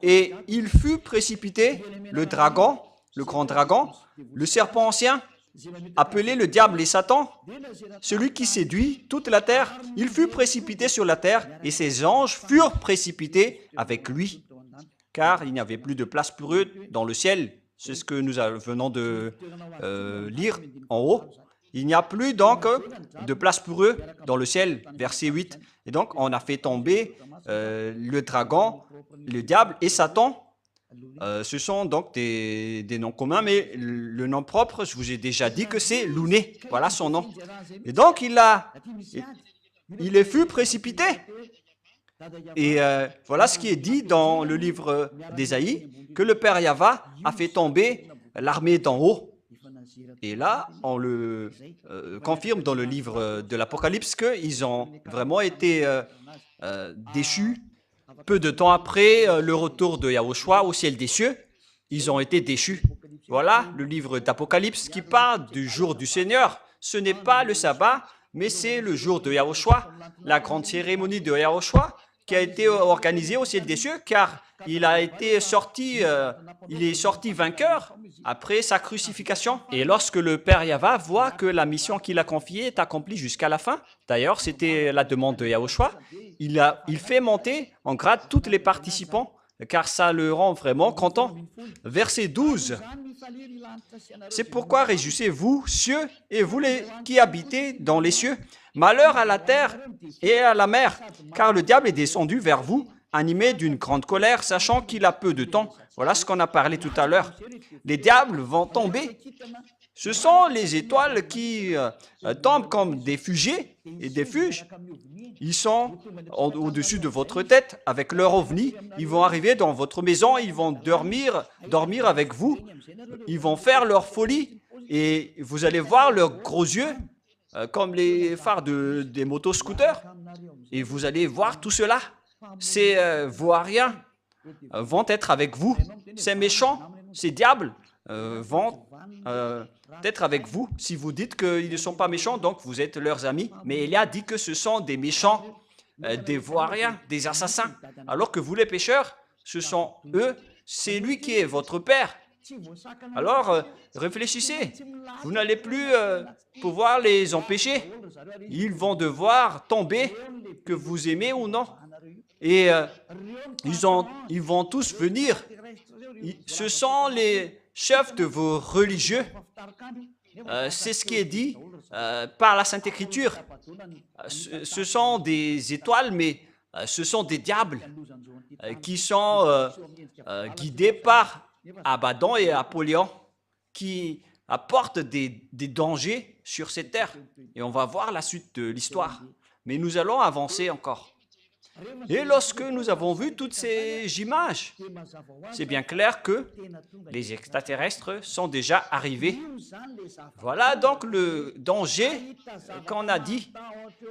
Et il fut précipité, le dragon, le grand dragon, le serpent ancien, appelé le diable et Satan, celui qui séduit toute la terre. Il fut précipité sur la terre, et ses anges furent précipités avec lui. Car il n'y avait plus de place pour eux dans le ciel. C'est ce que nous venons de lire en haut. Il n'y a plus donc de place pour eux dans le ciel, verset 8. Et donc, on a fait tomber le dragon, le diable et Satan. Ce sont donc des noms communs, mais le nom propre, je vous ai déjà dit que c'est Louné. Voilà son nom. Et donc, il fut précipité. Et voilà ce qui est dit dans le livre d'Ésaïe, que le Père Yahva a fait tomber l'armée d'en haut. Et là, on le confirme dans le livre de l'Apocalypse qu'ils ont vraiment été déchus. Peu de temps après le retour de Yahushua au ciel des cieux, ils ont été déchus. Voilà le livre d'Apocalypse qui parle du jour du Seigneur. Ce n'est pas le sabbat, mais c'est le jour de Yahushua, la grande cérémonie de Yahushua qui a été organisée au ciel des cieux, car il est sorti vainqueur après sa crucifixion. Et lorsque le Père Yahva voit que la mission qu'il a confiée est accomplie jusqu'à la fin, d'ailleurs c'était la demande de Yahushua, il fait monter en grade tous les participants, car ça le rend vraiment content. Verset 12. C'est pourquoi réjouissez-vous, cieux, et vous les qui habitez dans les cieux. Malheur à la terre et à la mer, car le diable est descendu vers vous, animé d'une grande colère, sachant qu'il a peu de temps. Voilà ce qu'on a parlé tout à l'heure. Les diables vont tomber. Ce sont les étoiles qui tombent comme des fusées et des fuges. Ils sont au-dessus de votre tête avec leur ovni. Ils vont arriver dans votre maison, ils vont dormir avec vous. Ils vont faire leur folie et vous allez voir leurs gros yeux comme les phares des motoscooters. Et vous allez voir tout cela. Ces Voariens vont être avec vous. Ces méchants, ces diables vont être avec vous. Si vous dites qu'ils ne sont pas méchants, donc vous êtes leurs amis. Mais Élie a dit que ce sont des méchants, des Voariens, des assassins. Alors que vous les pécheurs, ce sont eux, c'est lui qui est votre père. Alors, réfléchissez. Vous n'allez plus pouvoir les empêcher. Ils vont devoir tomber, que vous aimez ou non. Et ils vont tous venir. Ce sont les chefs de vos religieux. C'est ce qui est dit par la Sainte Écriture. Ce sont des étoiles, mais ce sont des diables qui sont guidés par Abaddon et Apollyon, qui apportent des dangers sur cette terre. Et on va voir la suite de l'histoire. Mais nous allons avancer encore. Et lorsque nous avons vu toutes ces images, c'est bien clair que les extraterrestres sont déjà arrivés. Voilà donc le danger qu'on a dit.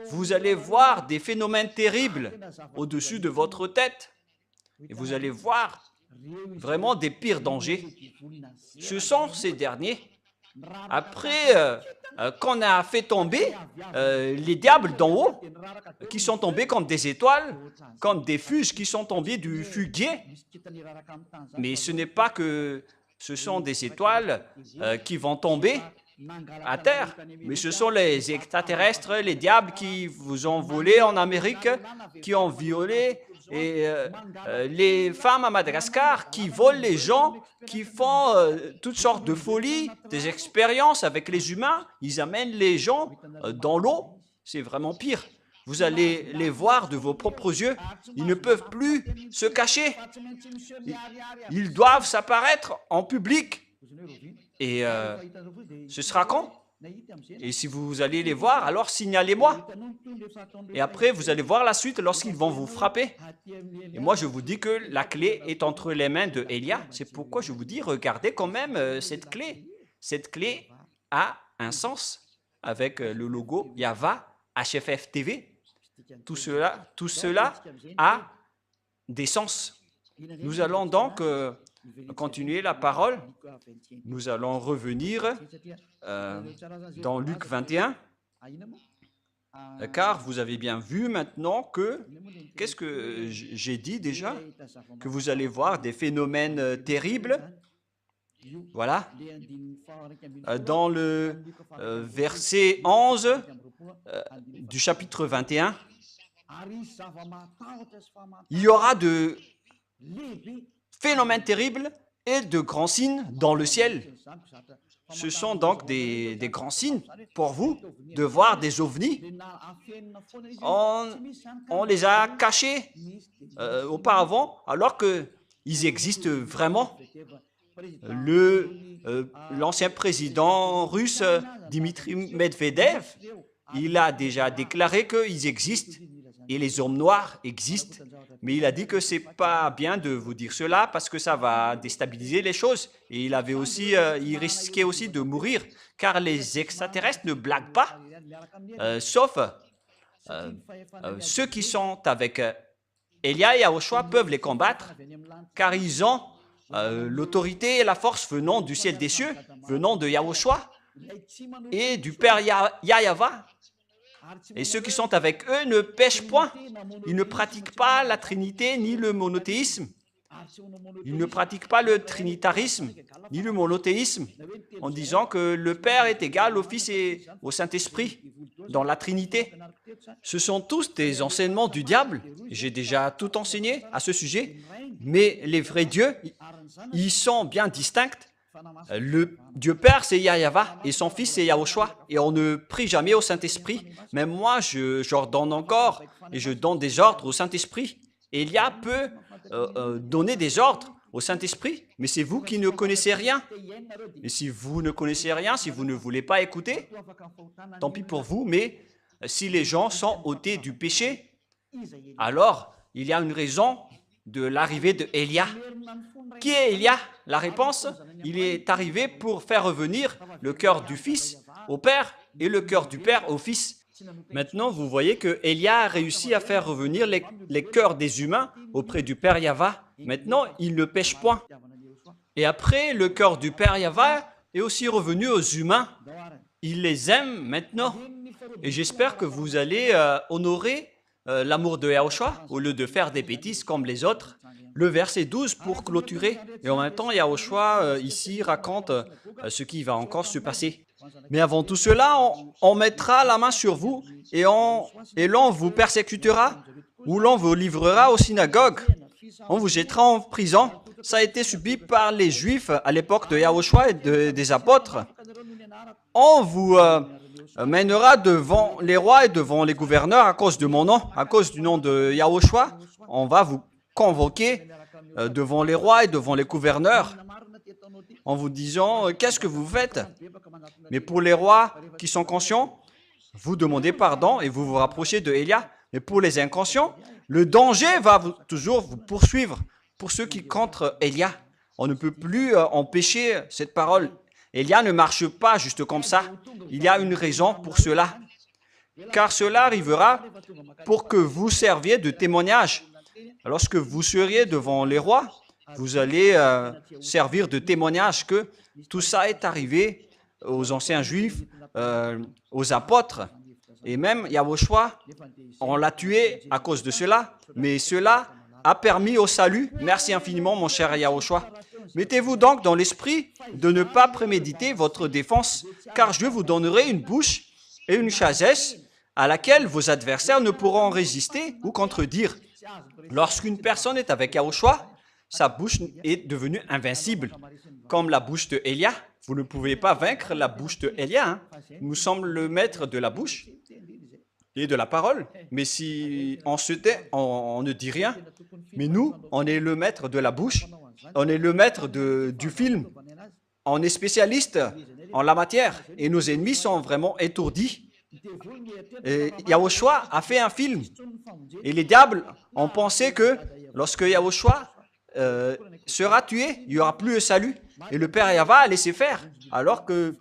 Vous allez voir des phénomènes terribles au-dessus de votre tête. Et vous allez voir vraiment des pires dangers. Ce sont ces derniers. Après qu'on a fait tomber les diables d'en haut, qui sont tombés comme des étoiles, comme des fuges qui sont tombés du fuguier. Mais ce n'est pas que ce sont des étoiles qui vont tomber à terre, mais ce sont les extraterrestres, les diables qui vous ont volé en Amérique, qui ont violé, et les femmes à Madagascar qui volent les gens, qui font toutes sortes de folies, des expériences avec les humains, ils amènent les gens dans l'eau, c'est vraiment pire. Vous allez les voir de vos propres yeux, ils ne peuvent plus se cacher, ils doivent s'apparaître en public. Et ce sera quand? Et si vous allez les voir, alors signalez-moi. Et après, vous allez voir la suite lorsqu'ils vont vous frapper. Et moi, je vous dis que la clé est entre les mains de Elia. C'est pourquoi je vous dis, regardez quand même cette clé. Cette clé a un sens avec le logo Yahva HFF TV. Tout cela a des sens. Nous allons donc continuer la parole. Nous allons revenir dans Luc 21, car vous avez bien vu maintenant que, qu'est-ce que j'ai dit déjà? Que vous allez voir des phénomènes terribles. Voilà. Dans le verset 11 du chapitre 21, il y aura de phénomènes terribles et de grands signes dans le ciel. Ce sont donc des grands signes pour vous de voir des ovnis. On les a cachés auparavant alors qu'ils existent vraiment. L'ancien président russe Dmitri Medvedev, il a déjà déclaré qu'ils existent et les hommes noirs existent. Mais il a dit que ce n'est pas bien de vous dire cela parce que ça va déstabiliser les choses. Et il risquait aussi de mourir car les extraterrestres ne blaguent pas, sauf ceux qui sont avec Elia et Yahushua peuvent les combattre car ils ont l'autorité et la force venant du ciel des cieux, venant de Yahushua et du Père Yahva. Et ceux qui sont avec eux ne pêchent point. Ils ne pratiquent pas la Trinité ni le monothéisme. Ils ne pratiquent pas le trinitarisme ni le monothéisme en disant que le Père est égal au Fils et au Saint-Esprit dans la Trinité. Ce sont tous des enseignements du diable. J'ai déjà tout enseigné à ce sujet. Mais les vrais dieux, ils sont bien distincts. Le Dieu Père, c'est Yahva, et son Fils, c'est Yahushua. Et on ne prie jamais au Saint-Esprit. Même moi, j'ordonne encore, et je donne des ordres au Saint-Esprit. Elia peut donner des ordres au Saint-Esprit, mais c'est vous qui ne connaissez rien. Et si vous ne connaissez rien, si vous ne voulez pas écouter, tant pis pour vous, mais si les gens sont ôtés du péché, alors il y a une raison de l'arrivée de Elia. Qui est Elia? La réponse, il est arrivé pour faire revenir le cœur du Fils au Père et le cœur du Père au Fils. Maintenant, vous voyez que Elia a réussi à faire revenir les cœurs des humains auprès du Père Yahva. Maintenant, il ne pêche point. Et après, le cœur du Père Yahva est aussi revenu aux humains. Il les aime maintenant. Et j'espère que vous allez honorer l'amour de Yahushua au lieu de faire des bêtises comme les autres. Le verset 12 pour clôturer. Et en même temps, Yahushua ici raconte ce qui va encore se passer. Mais avant tout cela, on mettra la main sur vous et l'on vous persécutera ou l'on vous livrera aux synagogues. On vous jettera en prison. Ça a été subi par les Juifs à l'époque de Yahushua et des apôtres. On vous mènera devant les rois et devant les gouverneurs à cause de mon nom, à cause du nom de Yahushua. On va vous convoquer devant les rois et devant les gouverneurs en vous disant « Qu'est-ce que vous faites ?» Mais pour les rois qui sont conscients, vous demandez pardon et vous vous rapprochez de Élia. Mais pour les inconscients, le danger va toujours vous poursuivre. Pour ceux qui contre Élia, on ne peut plus empêcher cette parole. Élia ne marche pas juste comme ça. Il y a une raison pour cela. Car cela arrivera pour que vous serviez de témoignage. Lorsque vous seriez devant les rois, vous allez servir de témoignage que tout ça est arrivé aux anciens juifs, aux apôtres. Et même Yahushua, on l'a tué à cause de cela, mais cela a permis au salut. Merci infiniment, mon cher Yahushua. Mettez-vous donc dans l'esprit de ne pas préméditer votre défense, car je vous donnerai une bouche et une sagesse à laquelle vos adversaires ne pourront résister ou contredire. Lorsqu'une personne est avec Yahushua, sa bouche est devenue invincible, comme la bouche de Élia. Vous ne pouvez pas vaincre la bouche de Élia. Hein. Nous sommes le maître de la bouche et de la parole. Mais si on se tait, on ne dit rien. Mais nous, on est le maître de la bouche. On est le maître du film. On est spécialiste en la matière. Et nos ennemis sont vraiment étourdis. Et Yahushua a fait un film. Et les diables ont pensé que lorsque Yahushua sera tué, il n'y aura plus de salut. Et le Père Yahva a laissé faire, alors que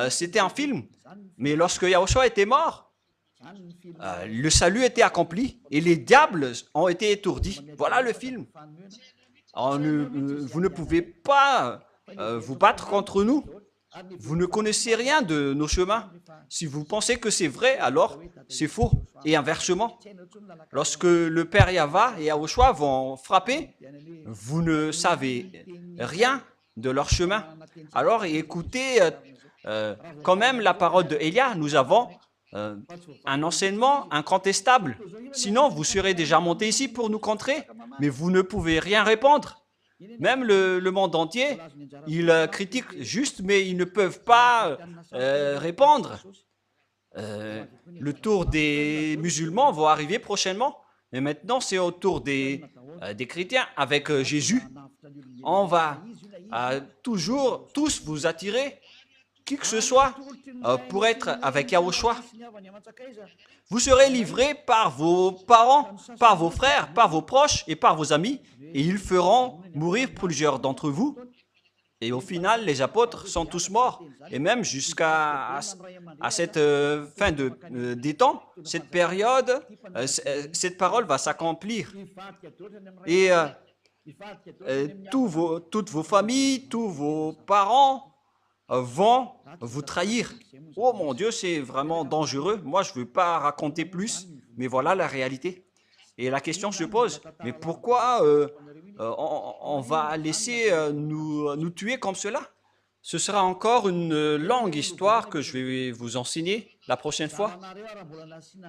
c'était un film. Mais lorsque Yahushua était mort, le salut était accompli et les diables ont été étourdis. Voilà le film. Vous ne pouvez pas vous battre contre nous. Vous ne connaissez rien de nos chemins. Si vous pensez que c'est vrai, alors c'est faux. Et inversement, lorsque le Père Yahva et Yahushua vont frapper, vous ne savez rien de leur chemin. Alors écoutez quand même la parole de Élia. Nous avons un enseignement incontestable. Sinon, vous serez déjà monté ici pour nous contrer, mais vous ne pouvez rien répondre. Même le monde entier, ils critiquent juste, mais ils ne peuvent pas répondre. Le tour des musulmans va arriver prochainement, mais maintenant c'est au tour des chrétiens avec Jésus. On va toujours tous vous attirer, qui que ce soit, pour être avec Yahushua. Vous serez livrés par vos parents, par vos frères, par vos proches et par vos amis, et ils feront mourir plusieurs d'entre vous. Et au final, les apôtres sont tous morts. Et même jusqu'à cette fin des temps, cette période, cette parole va s'accomplir. Et toutes vos familles, tous vos parents vont vous trahir. Oh mon Dieu, c'est vraiment dangereux. Moi, je ne veux pas raconter plus, mais voilà la réalité. Et la question se pose, mais pourquoi on va laisser nous tuer comme cela? Ce sera encore une longue histoire que je vais vous enseigner la prochaine fois.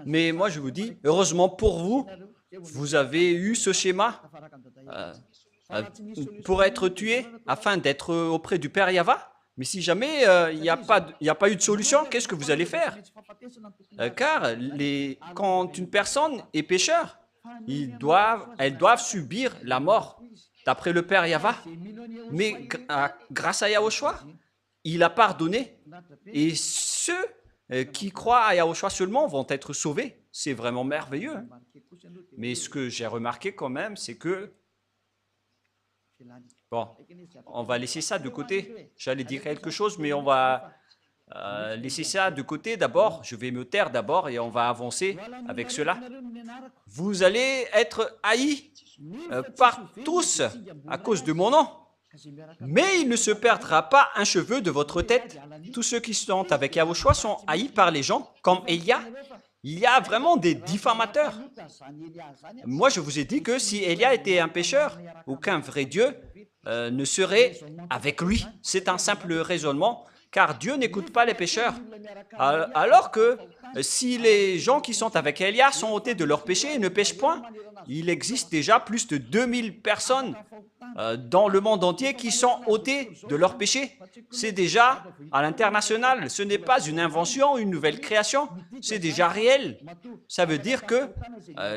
Mais moi, je vous dis, heureusement pour vous, vous avez eu ce schéma pour être tué afin d'être auprès du Père Yahva. Mais si jamais il n'y a pas eu de solution, qu'est-ce que vous allez faire? Car quand une personne est pécheur, elles doivent subir la mort, d'après le Père Yahva. Mais grâce à Yahushua, il a pardonné. Et ceux qui croient à Yahushua seulement vont être sauvés. C'est vraiment merveilleux. Hein? Mais ce que j'ai remarqué quand même, c'est que... Bon, on va laisser ça de côté. J'allais dire quelque chose, mais on va laisser ça de côté d'abord. Je vais me taire d'abord et on va avancer avec cela. Vous allez être haïs par tous à cause de mon nom. Mais il ne se perdra pas un cheveu de votre tête. Tous ceux qui sont avec Yahushua sont haïs par les gens, comme Élia. Il y a vraiment des diffamateurs. Moi, je vous ai dit que si Élia était un pécheur, aucun vrai Dieu ne serait avec lui. C'est un simple raisonnement, car Dieu n'écoute pas les pécheurs. Alors que si les gens qui sont avec Élia sont ôtés de leurs péchés et ne pêchent point, il existe déjà plus de 2000 personnes dans le monde entier qui sont ôtés de leurs péchés. C'est déjà à l'international. Ce n'est pas une invention, une nouvelle création. C'est déjà réel. Ça veut dire que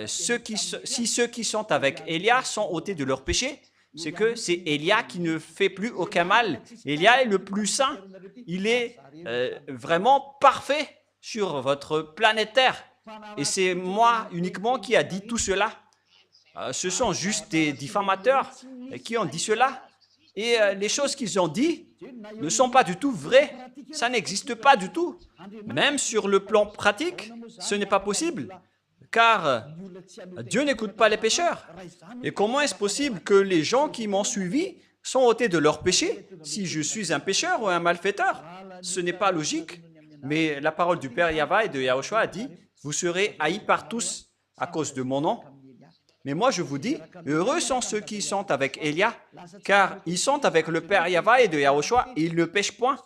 si ceux qui sont avec Élia sont ôtés de leurs péchés, c'est que c'est Élia qui ne fait plus aucun mal. Élia est le plus saint. Il est vraiment parfait sur votre planète Terre. Et c'est moi uniquement qui a dit tout cela. Ce sont juste des diffamateurs qui ont dit cela. Et les choses qu'ils ont dit ne sont pas du tout vraies. Ça n'existe pas du tout. Même sur le plan pratique, ce n'est pas possible. Car Dieu n'écoute pas les pécheurs. Et comment est-ce possible que les gens qui m'ont suivi sont ôtés de leurs péchés si je suis un pécheur ou un malfaiteur? Ce n'est pas logique. Mais la parole du Père Yahva et de Yahushua a dit, vous serez haïs par tous à cause de mon nom. Mais moi je vous dis, heureux sont ceux qui sont avec Élia, car ils sont avec le Père Yahva et de Yahushua et ils ne pêchent point.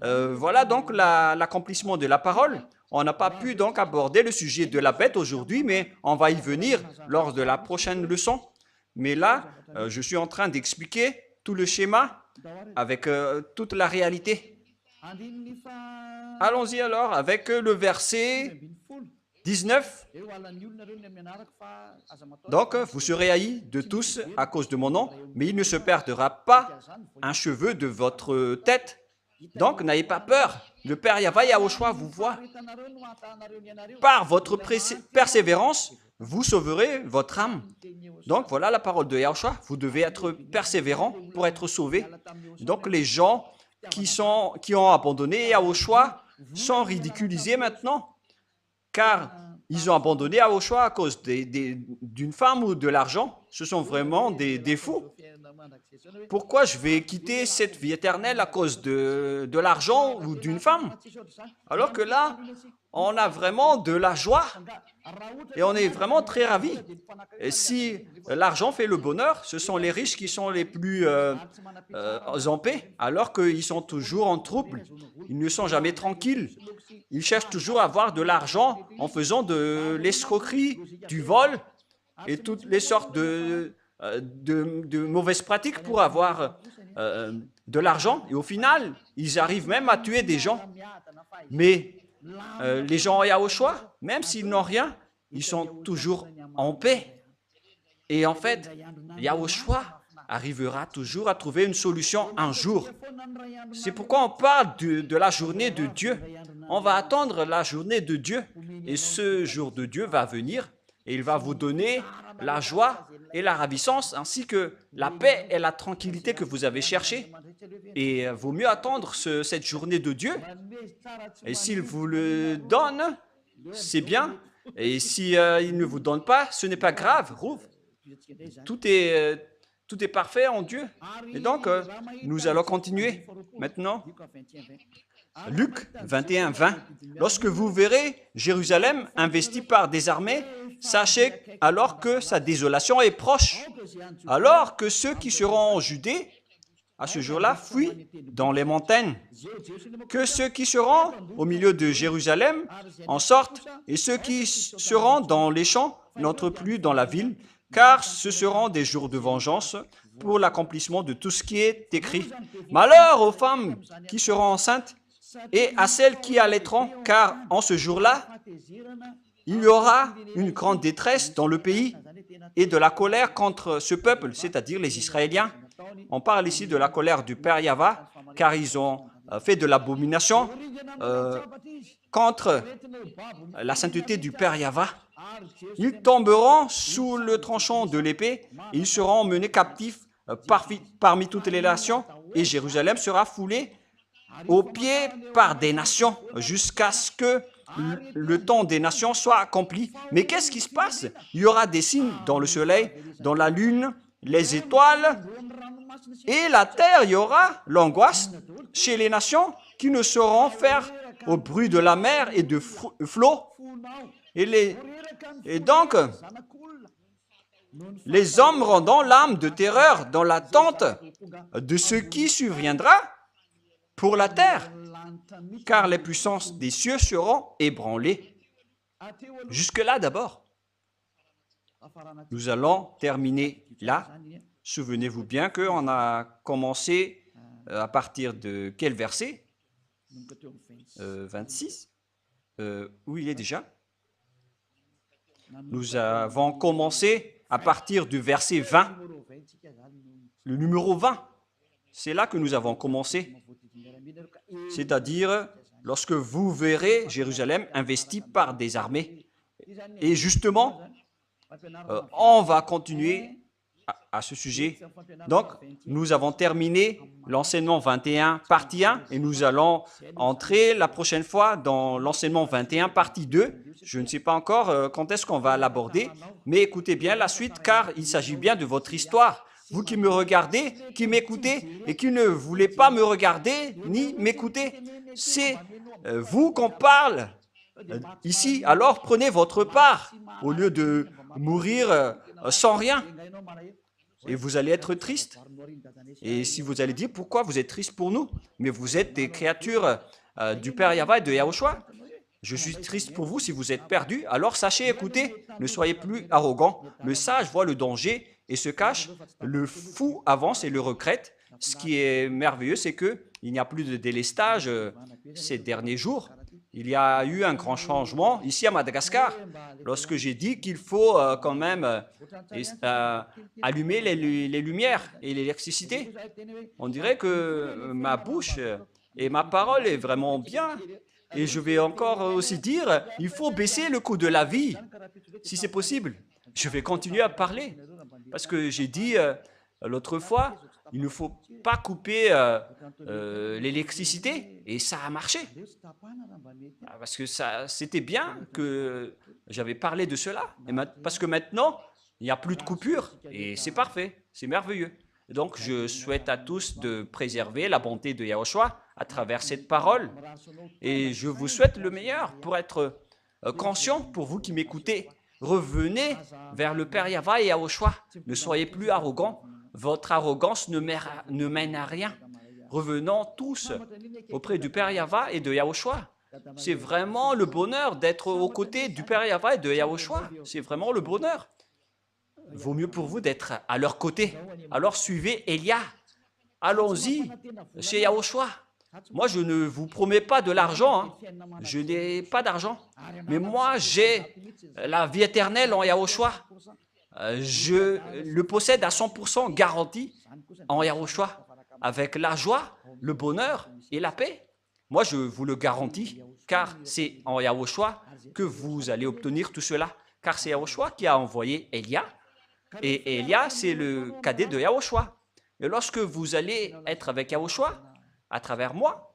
Voilà donc l'accomplissement de la parole. On n'a pas pu donc aborder le sujet de la bête aujourd'hui, mais on va y venir lors de la prochaine leçon. Mais là, je suis en train d'expliquer tout le schéma avec toute la réalité. Allons-y alors avec le verset 19. Donc, vous serez haïs de tous à cause de mon nom, mais il ne se perdra pas un cheveu de votre tête. Donc, n'ayez pas peur. Le Père Yahva Yahushua vous voit. Par votre persévérance, vous sauverez votre âme. Donc, voilà la parole de Yahushua. Vous devez être persévérant pour être sauvé. Donc, les gens qui ont abandonné Yahushua sont ridiculisés maintenant, car ils ont abandonné Yahushua à cause d'une femme ou de l'argent. Ce sont vraiment des fous. Pourquoi je vais quitter cette vie éternelle à cause de l'argent ou d'une femme? Alors que là, on a vraiment de la joie et on est vraiment très ravis. Et si l'argent fait le bonheur, ce sont les riches qui sont les plus en paix, alors qu'ils sont toujours en trouble. Ils ne sont jamais tranquilles. Ils cherchent toujours à avoir de l'argent en faisant de l'escroquerie, du vol et toutes les sortes de mauvaises pratiques pour avoir de l'argent. Et au final, ils arrivent même à tuer des gens. Mais les gens à Yahushua, même s'ils n'ont rien, ils sont toujours en paix. Et en fait, Yahushua arrivera toujours à trouver une solution un jour. C'est pourquoi on parle de la journée de Dieu. On va attendre la journée de Dieu. Et ce jour de Dieu va venir et il va vous donner la joie et la ravissance, ainsi que la paix et la tranquillité que vous avez cherchées. Et il vaut mieux attendre cette journée de Dieu. Et s'il vous le donne, c'est bien. Et si il ne vous donne pas, ce n'est pas grave. Tout est parfait en Dieu. Et donc, nous allons continuer maintenant. Luc 21, 20. Lorsque vous verrez Jérusalem investie par des armées, sachez alors que sa désolation est proche. Alors que ceux qui seront en Judée, à ce jour-là, fuient dans les montagnes. Que ceux qui seront au milieu de Jérusalem en sortent, et ceux qui seront dans les champs n'entrent plus dans la ville, car ce seront des jours de vengeance pour l'accomplissement de tout ce qui est écrit. Malheur aux femmes qui seront enceintes et à celles qui allaiteront, car en ce jour-là, il y aura une grande détresse dans le pays et de la colère contre ce peuple, c'est-à-dire les Israéliens. On parle ici de la colère du Père Yahva, car ils ont fait de l'abomination contre la sainteté du Père Yahva. Ils tomberont sous le tranchant de l'épée et ils seront menés captifs parmi toutes les nations, et Jérusalem sera foulée aux pieds par des nations jusqu'à ce que le temps des nations soit accompli. Mais qu'est-ce qui se passe? Il y aura des signes dans le soleil, dans la lune, les étoiles et la terre. Il y aura l'angoisse chez les nations qui ne sauront faire au bruit de la mer et de flots. Et donc, les hommes rendront l'âme de terreur dans l'attente de ce qui surviendra pour la terre, car les puissances des cieux seront ébranlées. Jusque-là d'abord. Nous allons terminer là. Souvenez-vous bien qu'on a commencé à partir de quel verset? 26. Où il est déjà? Nous avons commencé à partir du verset 20, le numéro 20. C'est là que nous avons commencé. C'est-à-dire, lorsque vous verrez Jérusalem investie par des armées. Et justement, on va continuer à ce sujet. Donc, nous avons terminé l'enseignement 21, partie 1, et nous allons entrer la prochaine fois dans l'enseignement 21, partie 2. Je ne sais pas encore quand est-ce qu'on va l'aborder, mais écoutez bien la suite, car il s'agit bien de votre histoire. Vous qui me regardez, qui m'écoutez, et qui ne voulez pas me regarder ni m'écouter, c'est vous qu'on parle ici. Alors, prenez votre part, au lieu de mourir sans rien. Et vous allez être triste. Et si vous allez dire pourquoi vous êtes triste pour nous, mais vous êtes des créatures du Père Yahweh et de Yahushua. Je suis triste pour vous si vous êtes perdus. Alors sachez, écoutez, ne soyez plus arrogants. Le sage voit le danger et se cache. Le fou avance et le regrette. Ce qui est merveilleux, c'est qu'il n'y a plus de délestage ces derniers jours. Il y a eu un grand changement ici à Madagascar, lorsque j'ai dit qu'il faut quand même allumer les lumières et l'électricité. On dirait que ma bouche et ma parole est vraiment bien. Et je vais encore aussi dire, il faut baisser le coût de la vie, si c'est possible. Je vais continuer à parler, parce que j'ai dit l'autre fois, il ne faut pas couper l'électricité, et ça a marché. Parce que c'était bien que j'avais parlé de cela, parce que maintenant, il n'y a plus de coupure, et c'est parfait, c'est merveilleux. Donc, je souhaite à tous de préserver la bonté de Yahushua à travers cette parole, et je vous souhaite le meilleur pour être conscient, pour vous qui m'écoutez. Revenez vers le Père Yahweh et Yahushua. Ne soyez plus arrogants. Votre arrogance ne mène à rien. Revenons tous auprès du Père Yahweh et de Yahushua. C'est vraiment le bonheur d'être aux côtés du Père Yahweh et de Yahushua. C'est vraiment le bonheur. Vaut mieux pour vous d'être à leur côté. Alors suivez Elia. Allons-y chez Yahushua. Moi, je ne vous promets pas de l'argent. Hein. Je n'ai pas d'argent. Mais moi, j'ai la vie éternelle en Yahushua. Je le possède à 100% garanti en Yahushua, avec la joie, le bonheur et la paix. Moi, je vous le garantis, car c'est en Yahushua que vous allez obtenir tout cela. Car c'est Yahushua qui a envoyé Elia, et Elia, c'est le cadet de Yahushua. Et lorsque vous allez être avec Yahushua, à travers moi,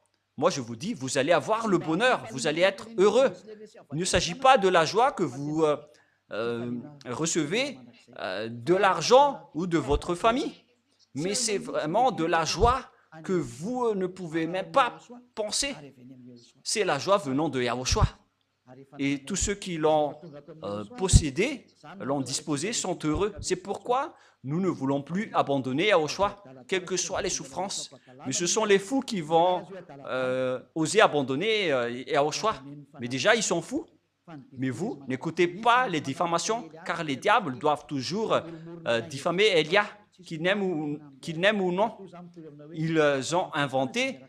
je vous dis, vous allez avoir le bonheur, vous allez être heureux. Il ne s'agit pas de la joie que vous recevez de l'argent ou de votre famille, mais c'est vraiment de la joie que vous ne pouvez même pas penser. C'est la joie venant de Yahushua. Et tous ceux qui l'ont possédé, l'ont disposé, sont heureux. C'est pourquoi nous ne voulons plus abandonner Yahushua, quelles que soient les souffrances. Mais ce sont les fous qui vont oser abandonner Yahushua. Mais déjà, ils sont fous. Mais vous, n'écoutez pas les diffamations, car les diables doivent toujours diffamer Elia, qu'ils n'aiment ou non. Ils ont inventé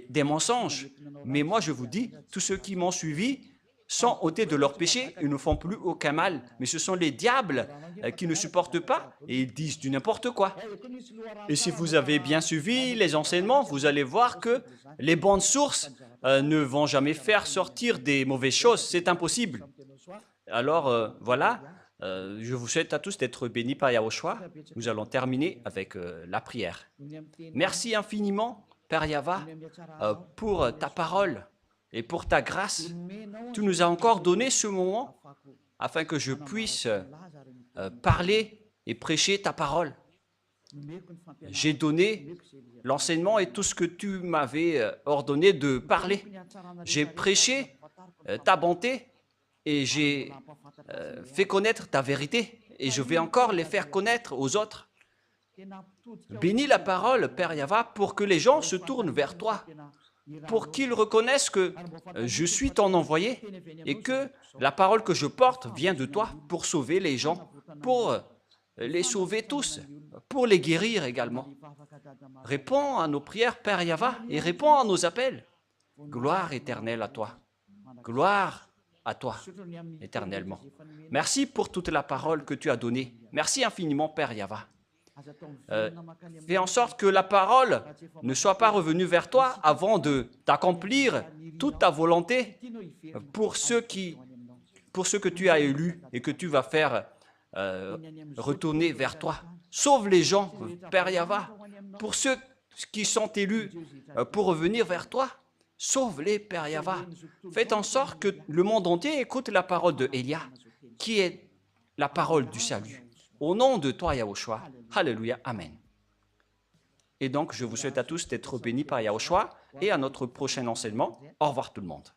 des mensonges. Mais moi, je vous dis, tous ceux qui m'ont suivi sont ôtés de leur péché, ils ne font plus aucun mal. Mais ce sont les diables qui ne supportent pas et ils disent du n'importe quoi. Et si vous avez bien suivi les enseignements, vous allez voir que les bonnes sources ne vont jamais faire sortir des mauvaises choses. C'est impossible. Alors, voilà, je vous souhaite à tous d'être bénis par Yahushua. Nous allons terminer avec la prière. Merci infiniment, Père Yahweh, pour ta parole et pour ta grâce. Tu nous as encore donné ce moment afin que je puisse parler et prêcher ta parole. J'ai donné l'enseignement et tout ce que tu m'avais ordonné de parler. J'ai prêché ta bonté et j'ai fait connaître ta vérité et je vais encore les faire connaître aux autres. Bénis la parole, Père Yahweh, pour que les gens se tournent vers toi, pour qu'ils reconnaissent que je suis ton envoyé et que la parole que je porte vient de toi pour sauver les gens, pour les sauver tous, pour les guérir également. Réponds à nos prières, Père Yahweh, et réponds à nos appels. Gloire éternelle à toi. Gloire à toi éternellement. Merci pour toute la parole que tu as donnée. Merci infiniment, Père Yahweh. Fais en sorte que la parole ne soit pas revenue vers toi avant d'accomplir toute ta volonté pour ceux que tu as élus et que tu vas faire retourner vers toi. Sauve les gens, Père Yahweh, pour ceux qui sont élus pour revenir vers toi. Sauve-les, Père Yahweh. Faites en sorte que le monde entier écoute la parole de Élia, qui est la parole du salut. Au nom de toi, Yahushua. Alléluia. Amen. Et donc, je vous souhaite à tous d'être bénis par Yahushua et à notre prochain enseignement. Au revoir tout le monde.